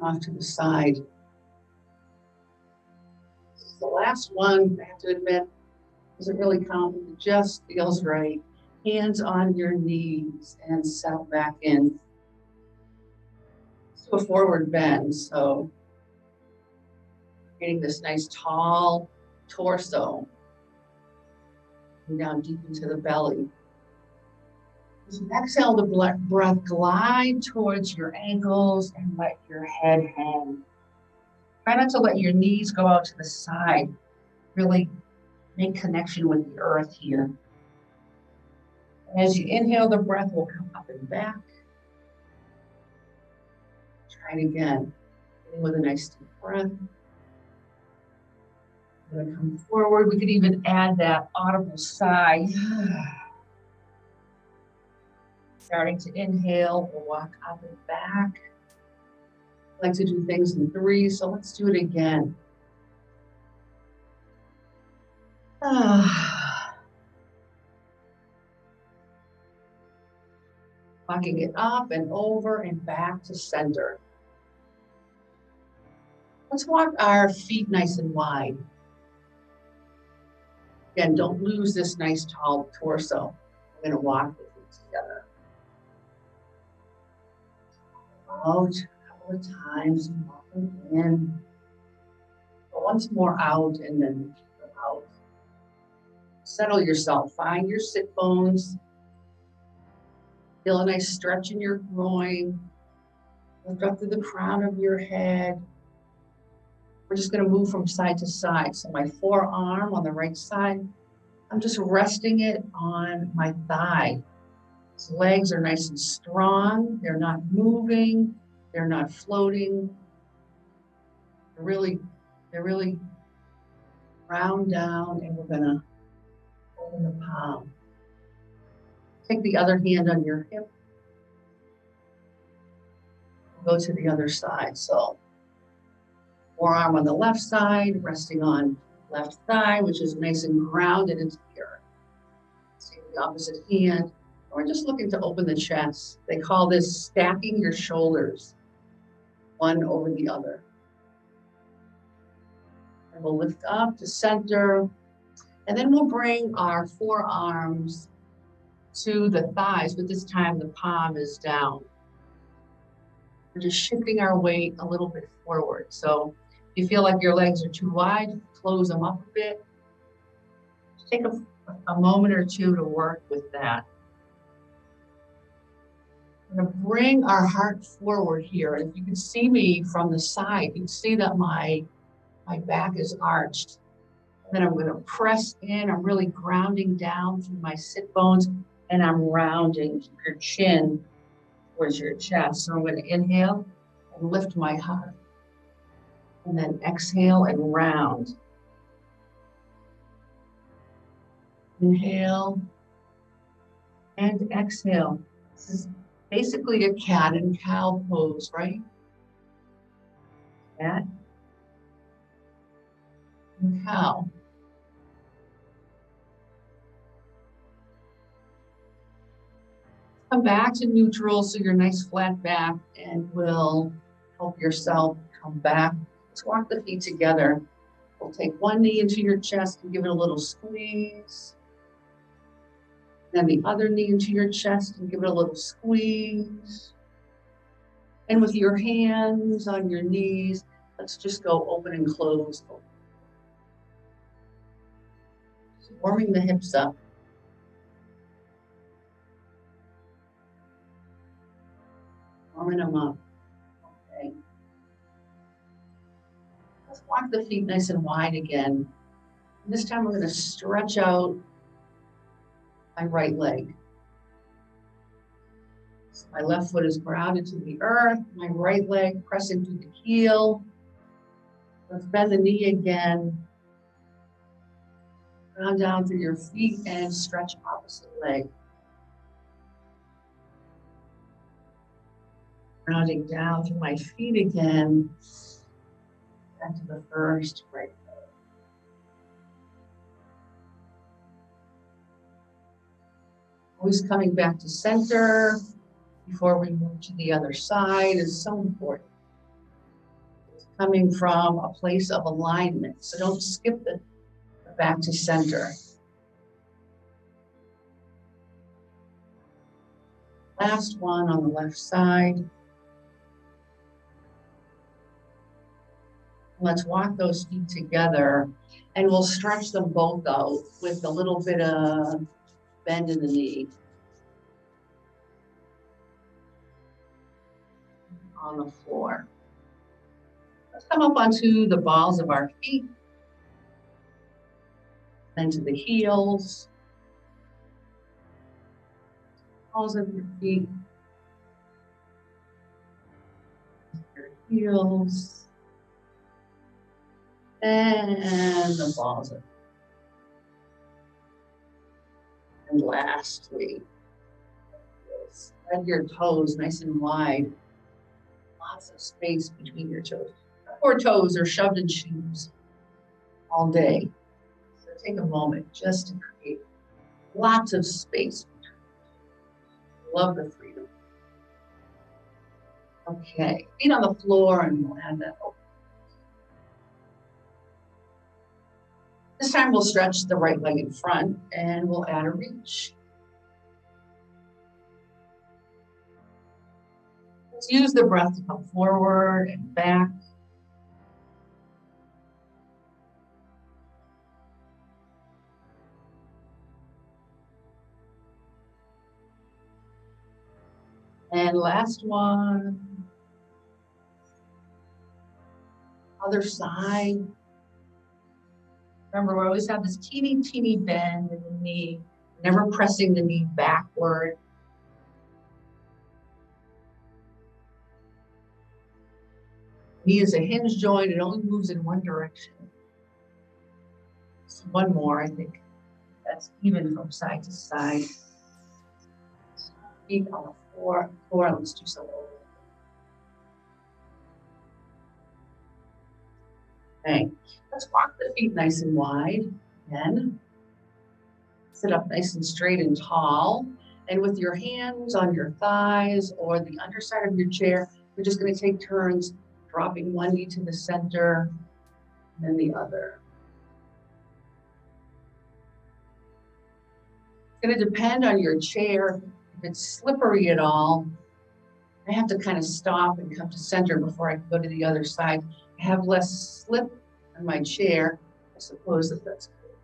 Off to the side. This is the last one, I have to admit. Doesn't really count, it just feels right. Hands on your knees and settle back in. Let's do a forward bend. So getting this nice tall torso. And down deep into the belly. As you exhale the breath, glide towards your ankles and let your head hang. Try not to let your knees go out to the side. Really make connection with the earth here. As you inhale, the breath will come up and back. Try it again. With a nice deep breath. I'm going to come forward. We could even add that audible sigh. Starting to inhale, we'll walk up and back. I like to do things in 3, so let's do it again. Walking it up and over and back to center. Let's walk our feet nice and wide. Again, don't lose this nice tall torso. We're going to walk the feet together. Out a couple of times, walk them in. Once more out and then out. Settle yourself. Find your sit bones. Feel a nice stretch in your groin. Lift up to the crown of your head. We're just going to move from side to side. So my forearm on the right side, I'm just resting it on my thigh. His legs are nice and strong. They're not moving. They're not floating. They're really round down, and we're gonna open the palm. Take the other hand on your hip. Go to the other side. So forearm on the left side, resting on left thigh, which is nice and grounded into the earth. Take the opposite hand. We're just looking to open the chest. They call this stacking your shoulders, one over the other. And we'll lift up to center. And then we'll bring our forearms to the thighs, but this time the palm is down. We're just shifting our weight a little bit forward. So if you feel like your legs are too wide, close them up a bit. Just take a moment or two to work with that. We're going to bring our heart forward here. And if you can see me from the side, you can see that my back is arched. And then I'm going to press in. I'm really grounding down through my sit bones, and I'm rounding. Keep your chin towards your chest. So I'm going to inhale and lift my heart. And then exhale and round. Inhale and exhale. This is basically a cat and cow pose, right? Cat and cow. Come back to neutral, so your nice flat back, and will help yourself come back. Let's walk the feet together. We'll take one knee into your chest and give it a little squeeze. Then the other knee into your chest and give it a little squeeze. And with your hands on your knees, let's just go open and close. So warming the hips up. Warming them up. Okay. Let's walk the feet nice and wide again. And this time we're going to stretch out my right leg. So my left foot is grounded to the earth. My right leg pressing through the heel. Let's bend the knee again. Ground down through your feet and stretch opposite leg. Rounding down through my feet again, back to the first right leg. Always coming back to center before we move to the other side is so important. It's coming from a place of alignment, so don't skip the back to center. Last one on the left side. Let's walk those feet together, and we'll stretch them both out with a little bit of bend in the knee. On the floor. Let's come up onto the balls of our feet, then to the heels. Balls of your feet, your heels. And the balls of. And lastly, spread your toes nice and wide. Lots of space between your toes. Our toes are shoved in shoes all day. So take a moment just to create lots of space between. Love the freedom. Okay, feet on the floor, and we'll add that open. This time we'll stretch the right leg in front and we'll add a reach. Let's use the breath to come forward and back. And last one. Other side. Remember, we always have this teeny, teeny bend in the knee, never pressing the knee backward. Knee is a hinge joint. It only moves in one direction. So one more, I think. That's even from side to side. Feet on the floor. Let's do some over. Okay, let's walk the feet nice and wide. Again, sit up nice and straight and tall. And with your hands on your thighs or the underside of your chair, we're just going to take turns dropping one knee to the center and then the other. It's going to depend on your chair. If it's slippery at all, I have to kind of stop and come to center before I can go to the other side. I have less slip on my chair. I suppose that's good.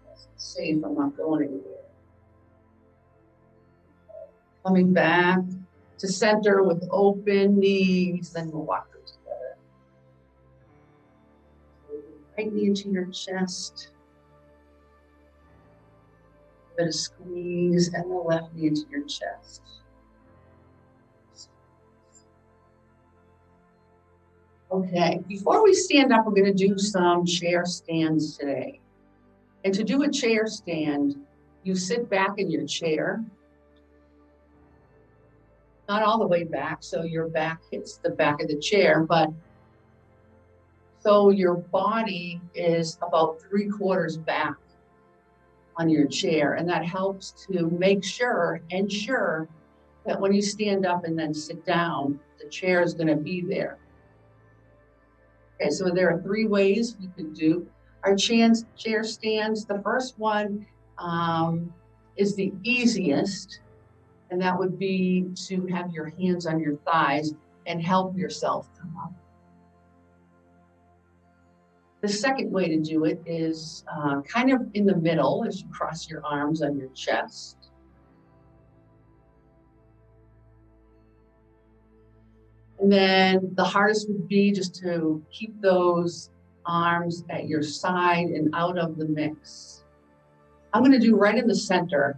That's safe. I'm not going anywhere. Coming back to center with open knees, then we'll walk them together. Right knee into your chest. A bit of squeeze, and the left knee into your chest. Okay, before we stand up, we're going to do some chair stands today. And to do a chair stand, you sit back in your chair, not all the way back, so your back hits the back of the chair, but so your body is about 3/4 back on your chair, and that helps to ensure that when you stand up and then sit down, the chair is going to be there. Okay, so there are 3 ways we could do our chair stands. The first one is the easiest, and that would be to have your hands on your thighs and help yourself come up. The second way to do it is kind of in the middle as you cross your arms on your chest. And then the hardest would be just to keep those arms at your side and out of the mix. I'm going to do right in the center.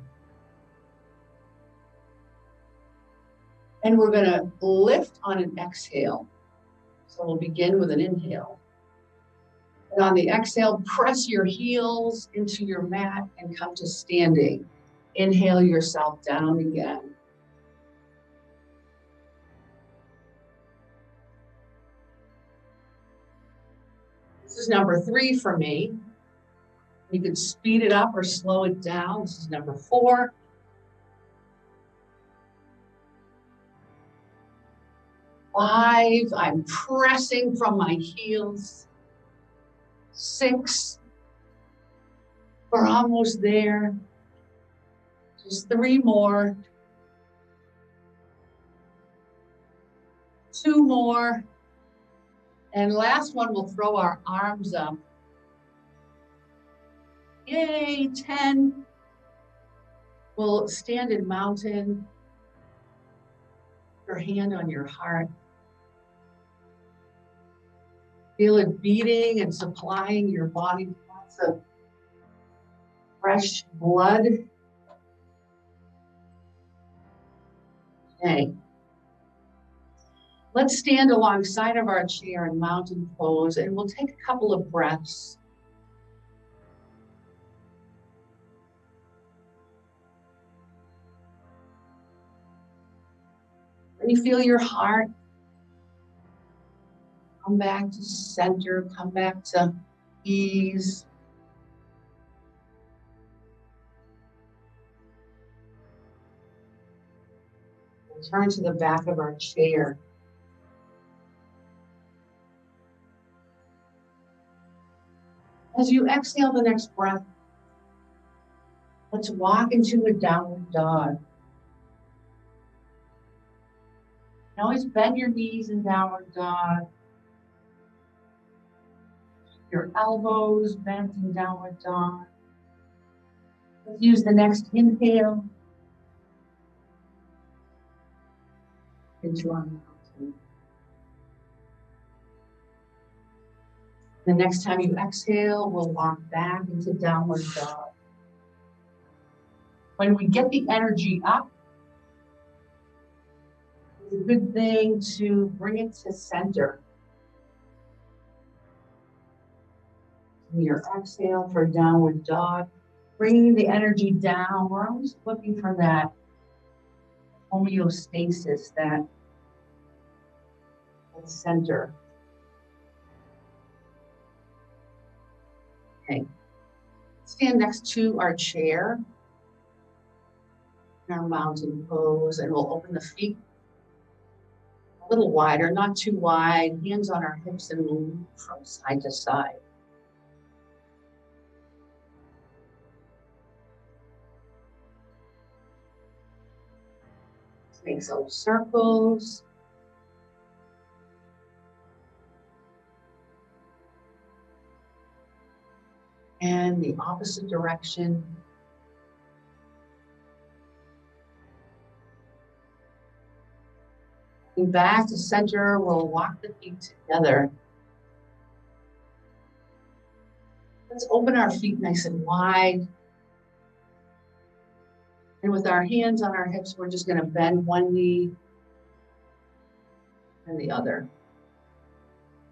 And we're going to lift on an exhale. So we'll begin with an inhale. And on the exhale, press your heels into your mat and come to standing. Inhale yourself down again. This is number 3 for me. You could speed it up or slow it down. This is number 4. 5, I'm pressing from my heels. 6, we're almost there. Just 3 more. 2 more. And last one, we'll throw our arms up. Yay, 10. We'll stand in mountain. Your hand on your heart. Feel it beating and supplying your body with lots of fresh blood. Okay. Let's stand alongside of our chair in mountain pose, and we'll take a couple of breaths. When you feel your heart, come back to center, come back to ease. Turn to the back of our chair. As you exhale the next breath, let's walk into a downward dog. And always bend your knees in downward dog. Your elbows bent in downward dog. Let's use the next inhale into our mountain. The next time you exhale, we'll walk back into downward dog. When we get the energy up, it's a good thing to bring it to center. Your exhale for downward dog, bringing the energy down. We're always looking for that homeostasis, that center. Okay. Stand next to our chair in our mountain pose, and we'll open the feet a little wider, not too wide, hands on our hips, and we'll move from side to side. Make some circles. And the opposite direction. And back to center, we'll walk the feet together. Let's open our feet nice and wide. And with our hands on our hips, we're just going to bend one knee and the other.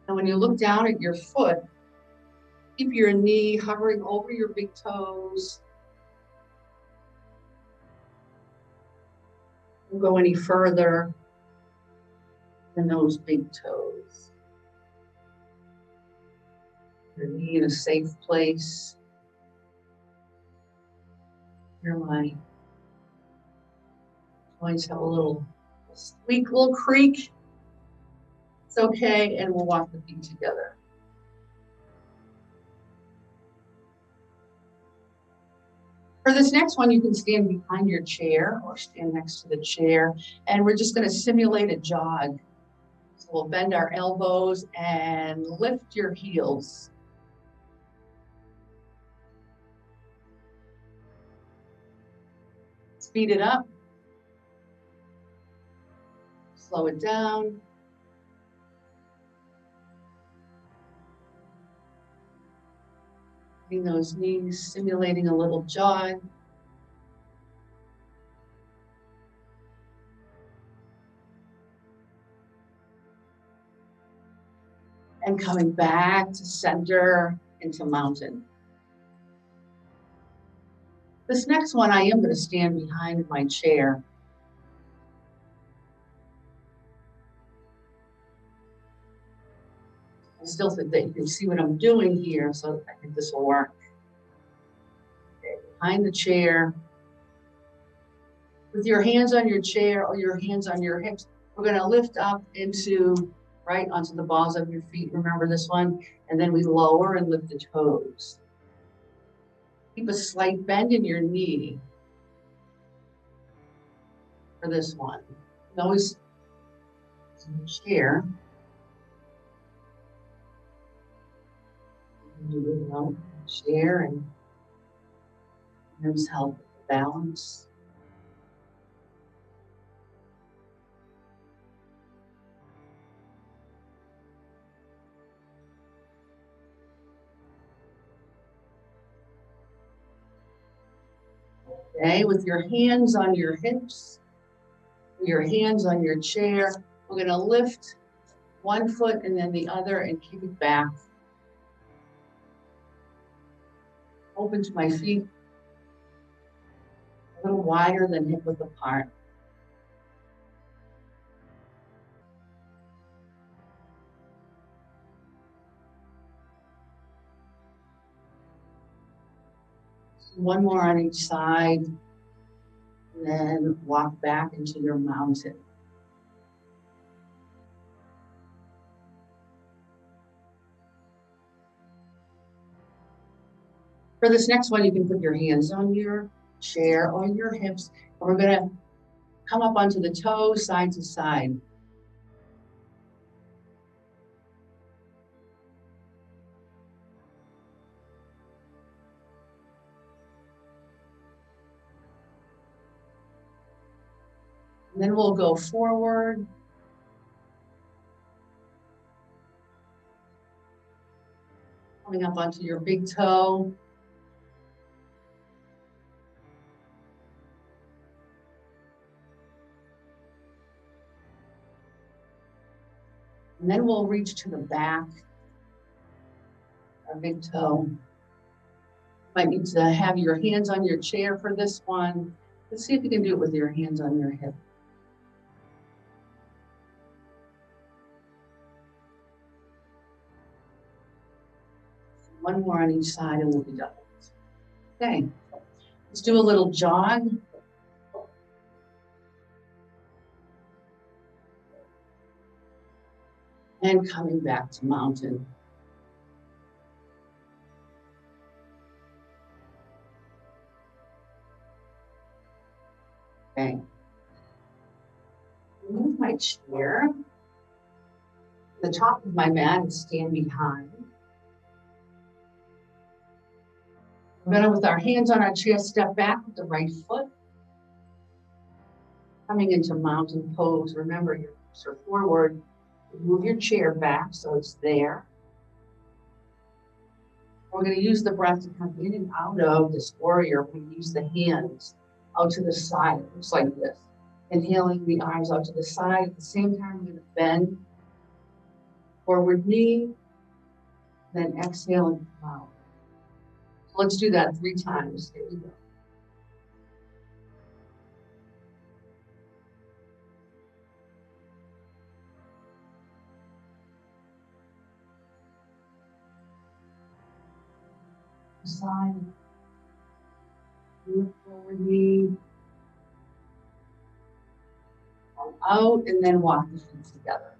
And when you look down at your foot, keep your knee hovering over your big toes. Don't go any further than those big toes. Your knee in a safe place. Your mind. Joints have a little squeak, little creak. It's okay, and we'll walk the feet together. For this next one, you can stand behind your chair or stand next to the chair, and we're just going to simulate a jog. So we'll bend our elbows and lift your heels. Speed it up. Slow it down. Bring those knees, simulating a little jog. And coming back to center into mountain. This next one, I am going to stand behind my chair. I still think that you can see what I'm doing here, so I think this will work. Okay, behind the chair. With your hands on your chair or your hands on your hips, we're going to lift up into, right onto the balls of your feet. Remember this one? And then we lower and lift the toes. Keep a slight bend in your knee for this one. You always chair. Share and arms help with the balance. Okay, with your hands on your hips, your hands on your chair, we're going to lift one foot and then the other and kick it back. Open to my feet, a little wider than hip width apart. One more on each side. And then walk back into your mountain. For this next one, you can put your hands on your chair or your hips. And we're going to come up onto the toes, side to side. And then we'll go forward. Coming up onto your big toe. And then we'll reach to the back, our big toe. Might need to have your hands on your chair for this one. Let's see if you can do it with your hands on your hip. One more on each side and we'll be done. Okay, let's do a little jog. And coming back to mountain. Okay. Move my chair. The top of my mat and stand behind. We're gonna, with our hands on our chair, step back with the right foot. Coming into mountain pose. Remember, your hips are forward. Move your chair back so it's there. We're going to use the breath to come in and out of this warrior. We use the hands out to the side. It looks like this. Inhaling the arms out to the side. At the same time, we're going to bend. Forward knee. Then exhale and come out. So let's do that 3 times. Here we go. Side, look forward knee, out, and then walk the feet together.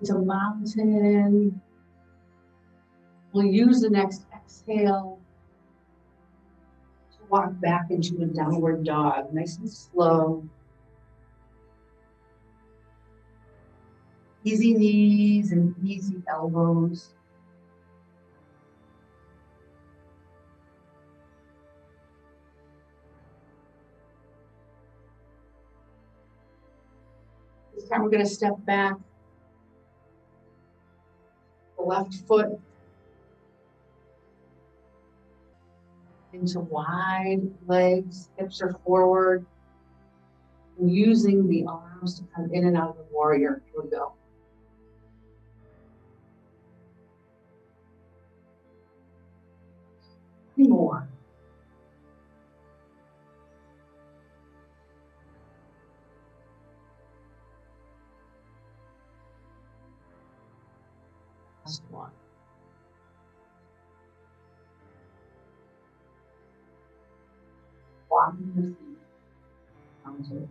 Into mountain. We'll use the next exhale to walk back into a downward dog, nice and slow. Easy knees and easy elbows. This time we're going to step back. The left foot into wide legs, hips are forward. And using the arms to come in and out of the warrior. Here we go. More. Last one. Walking the feet onto it.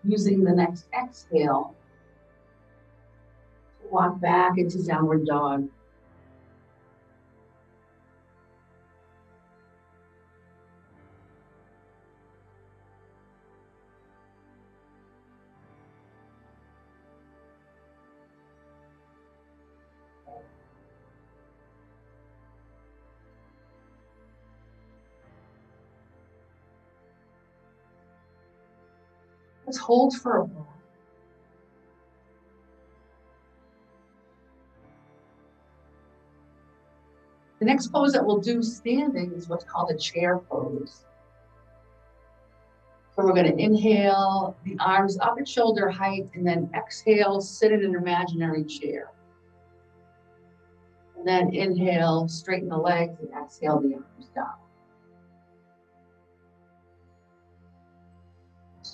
Using the next exhale to walk back into downward dog. Let's hold for a moment. The next pose that we'll do standing is what's called a chair pose. So we're going to inhale, the arms up at shoulder height, and then exhale, sit in an imaginary chair. And then inhale, straighten the legs, and exhale the arms down.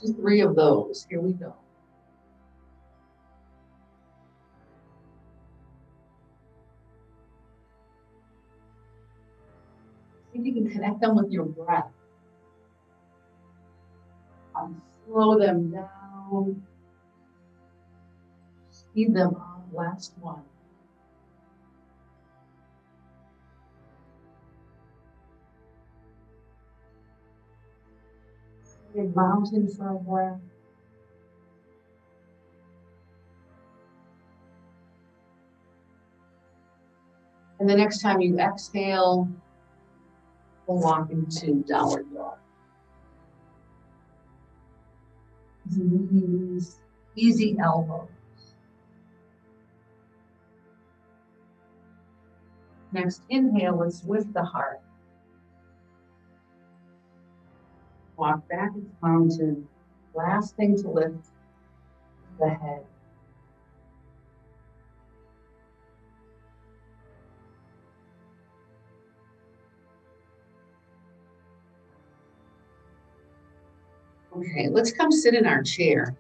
Just 3 of those. Here we go. See if you can connect them with your breath. Slow them down. Speed them up. Last one. Big mountain for a breath. And the next time you exhale, we'll walk into downward dog. Knees, easy elbows. Next inhale, let's lift the heart. Walk back into mountain. Last thing to lift, the head. Okay, let's come sit in our chair.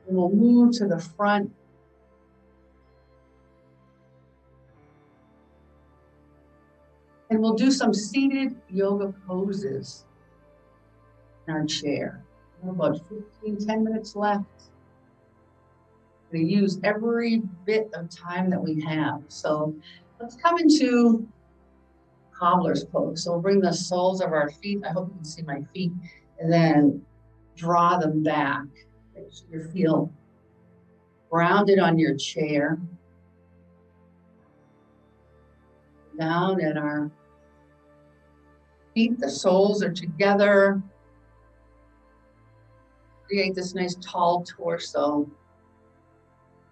And we'll move to the front. And we'll do some seated yoga poses in our chair. We have about 10 minutes left. We use every bit of time that we have. So let's come into cobbler's pose. So we'll bring the soles of our feet. I hope you can see my feet. And then draw them back. Make sure you feel grounded on your chair. Down at our feet, the soles are together. Create this nice tall torso.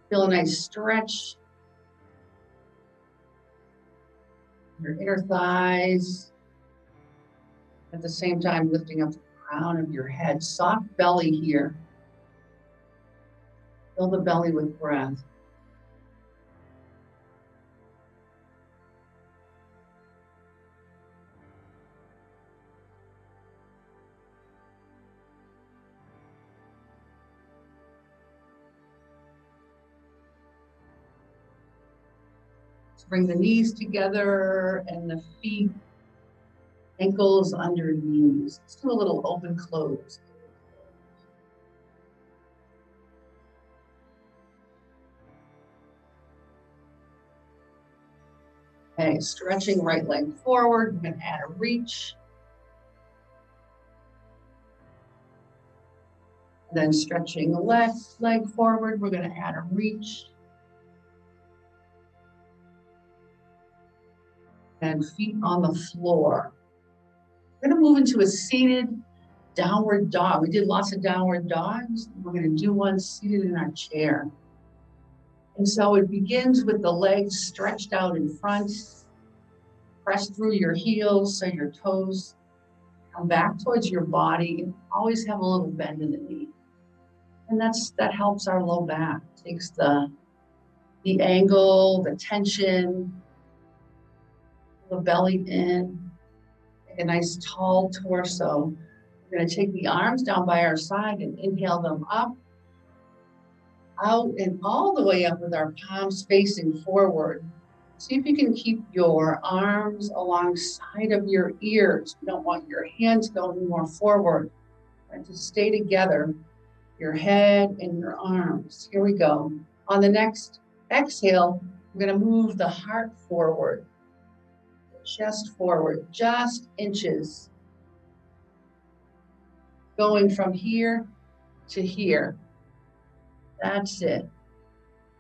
Feel a nice stretch. Your inner thighs. At the same time, lifting up the crown of your head. Soft belly here. Fill the belly with breath. Bring the knees together and the feet, ankles under knees. Let's do a little open close. Okay, stretching right leg forward. We're going to add a reach. Then stretching the left leg forward. We're going to add a reach. And feet on the floor. We're going to move into a seated downward dog. We did lots of downward dogs. We're going to do one seated in our chair. And so it begins with the legs stretched out in front. Press through your heels so your toes come back towards your body. And always have a little bend in the knee. And that helps our low back. Takes the angle, the tension, the belly in, a nice tall torso. We're going to take the arms down by our side and inhale them up, out, and all the way up with our palms facing forward. See if you can keep your arms alongside of your ears. You don't want your hands going more forward. And to stay together, your head and your arms. Here we go. On the next exhale, we're going to move the heart forward. Chest forward, just inches. Going from here to here. That's it.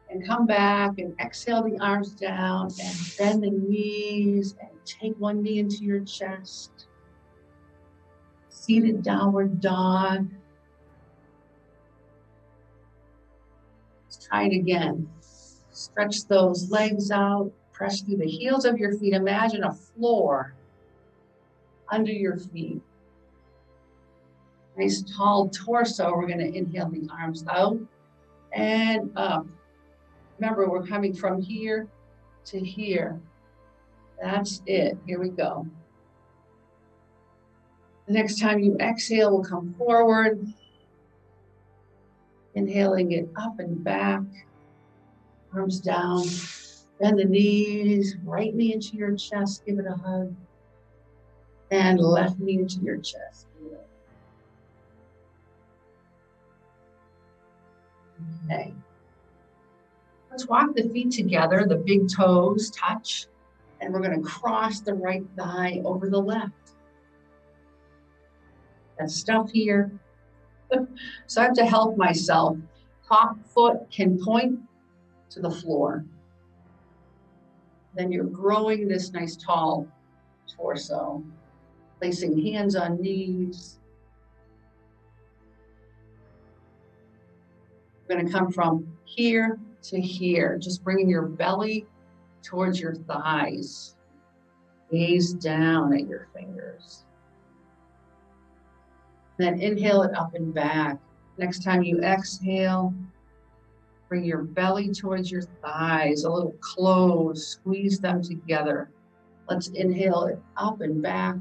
And come back and exhale the arms down and bend the knees and take one knee into your chest. Seated downward dog. Let's try it again. Stretch those legs out. Press through the heels of your feet. Imagine a floor under your feet. Nice tall torso. We're going to inhale the arms out and up. Remember, we're coming from here to here. That's it. Here we go. The next time you exhale, we'll come forward. Inhaling it up and back, arms down, bend the knees, right knee into your chest, give it a hug, and left knee into your chest. Okay. Let's walk the feet together, the big toes touch, and we're going to cross the right thigh over the left. That stuff here. So I have to help myself. Top foot can point to the floor. Then you're growing this nice tall torso, placing hands on knees. We're going to come from here to here, just bringing your belly towards your thighs. Gaze down at your fingers. Then inhale it up and back. Next time you exhale, bring your belly towards your thighs, a little close, squeeze them together. Let's inhale it up and back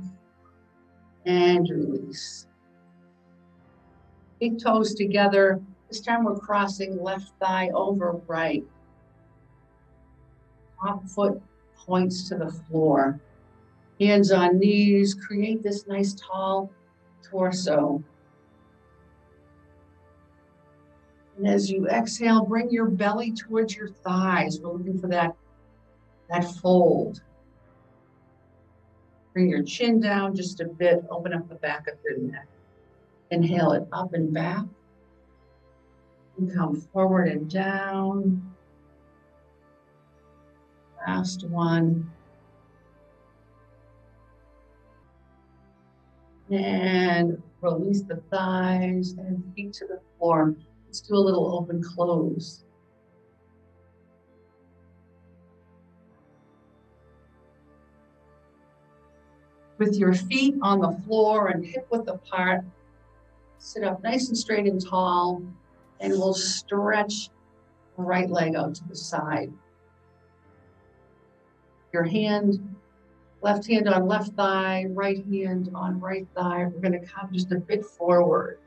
and release. Big toes together. This time we're crossing left thigh over right. Top foot points to the floor. Hands on knees, create this nice tall torso. And as you exhale, bring your belly towards your thighs. We're looking for that fold. Bring your chin down just a bit, open up the back of your neck. Inhale it up and back. And come forward and down. Last one. And release the thighs and feet to the floor. Let's do a little open close. With your feet on the floor and hip width apart, sit up nice and straight and tall, and we'll stretch the right leg out to the side. Your hand, left hand on left thigh, right hand on right thigh. We're going to come just a bit forward.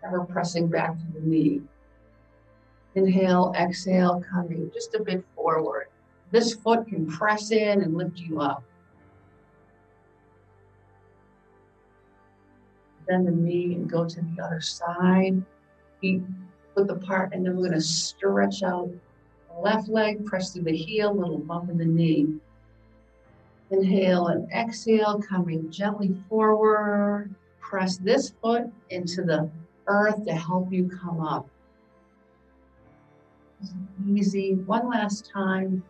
Never pressing back to the knee. Inhale, exhale, coming just a bit forward. This foot can press in and lift you up. Bend the knee and go to the other side. Feet width apart, and then we're going to stretch out the left leg, press through the heel, little bump in the knee. Inhale and exhale, coming gently forward. Press this foot into the earth to help you come up. Easy. One last time.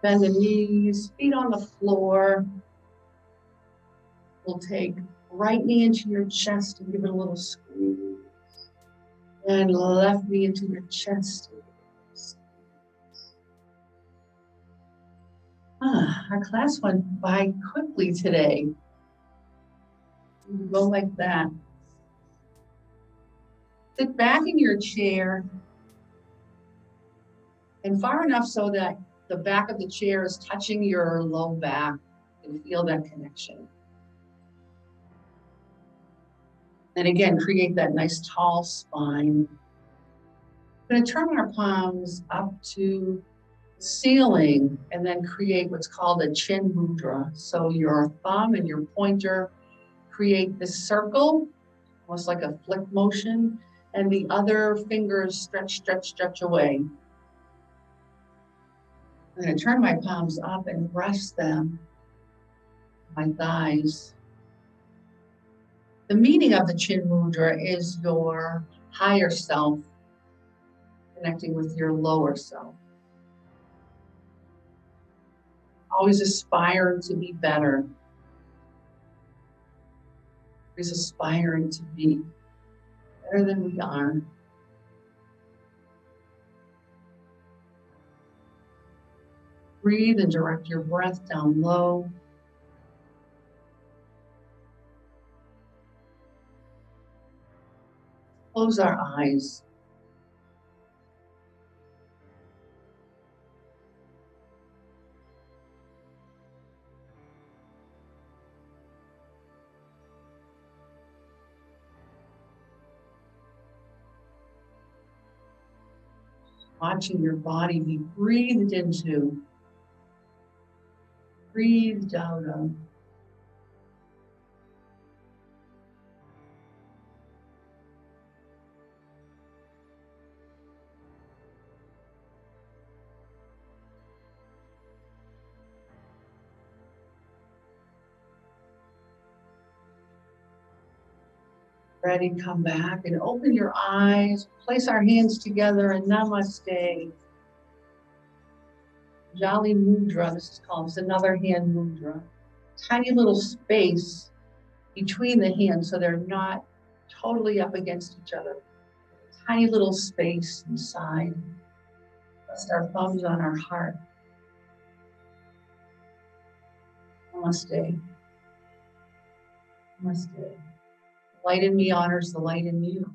Bend the knees, feet on the floor. We'll take right knee into your chest and give it a little squeeze. And left knee into your chest. Our class went by quickly today. Go like that. Sit back in your chair and far enough so that the back of the chair is touching your low back and feel that connection. And again, create that nice tall spine. I'm going to turn our palms up to the ceiling and then create what's called a chin mudra. So your thumb and your pointer create this circle, almost like a flick motion, and the other fingers stretch, stretch, stretch away. I'm going to turn my palms up and rest them on my thighs. The meaning of the chin mudra is your higher self connecting with your lower self. Always aspiring to be better. Always aspiring to be better than we are. Breathe and direct your breath down low. Close our eyes. watching your body be breathed into, breathed out of. Ready, come back and open your eyes. Place our hands together and namaste. Jali Mudra, this is called, it's another hand mudra. Tiny little space between the hands so they're not totally up against each other. Tiny little space inside. Rest our thumbs on our heart. Namaste. Namaste. Light in me honors the light in you.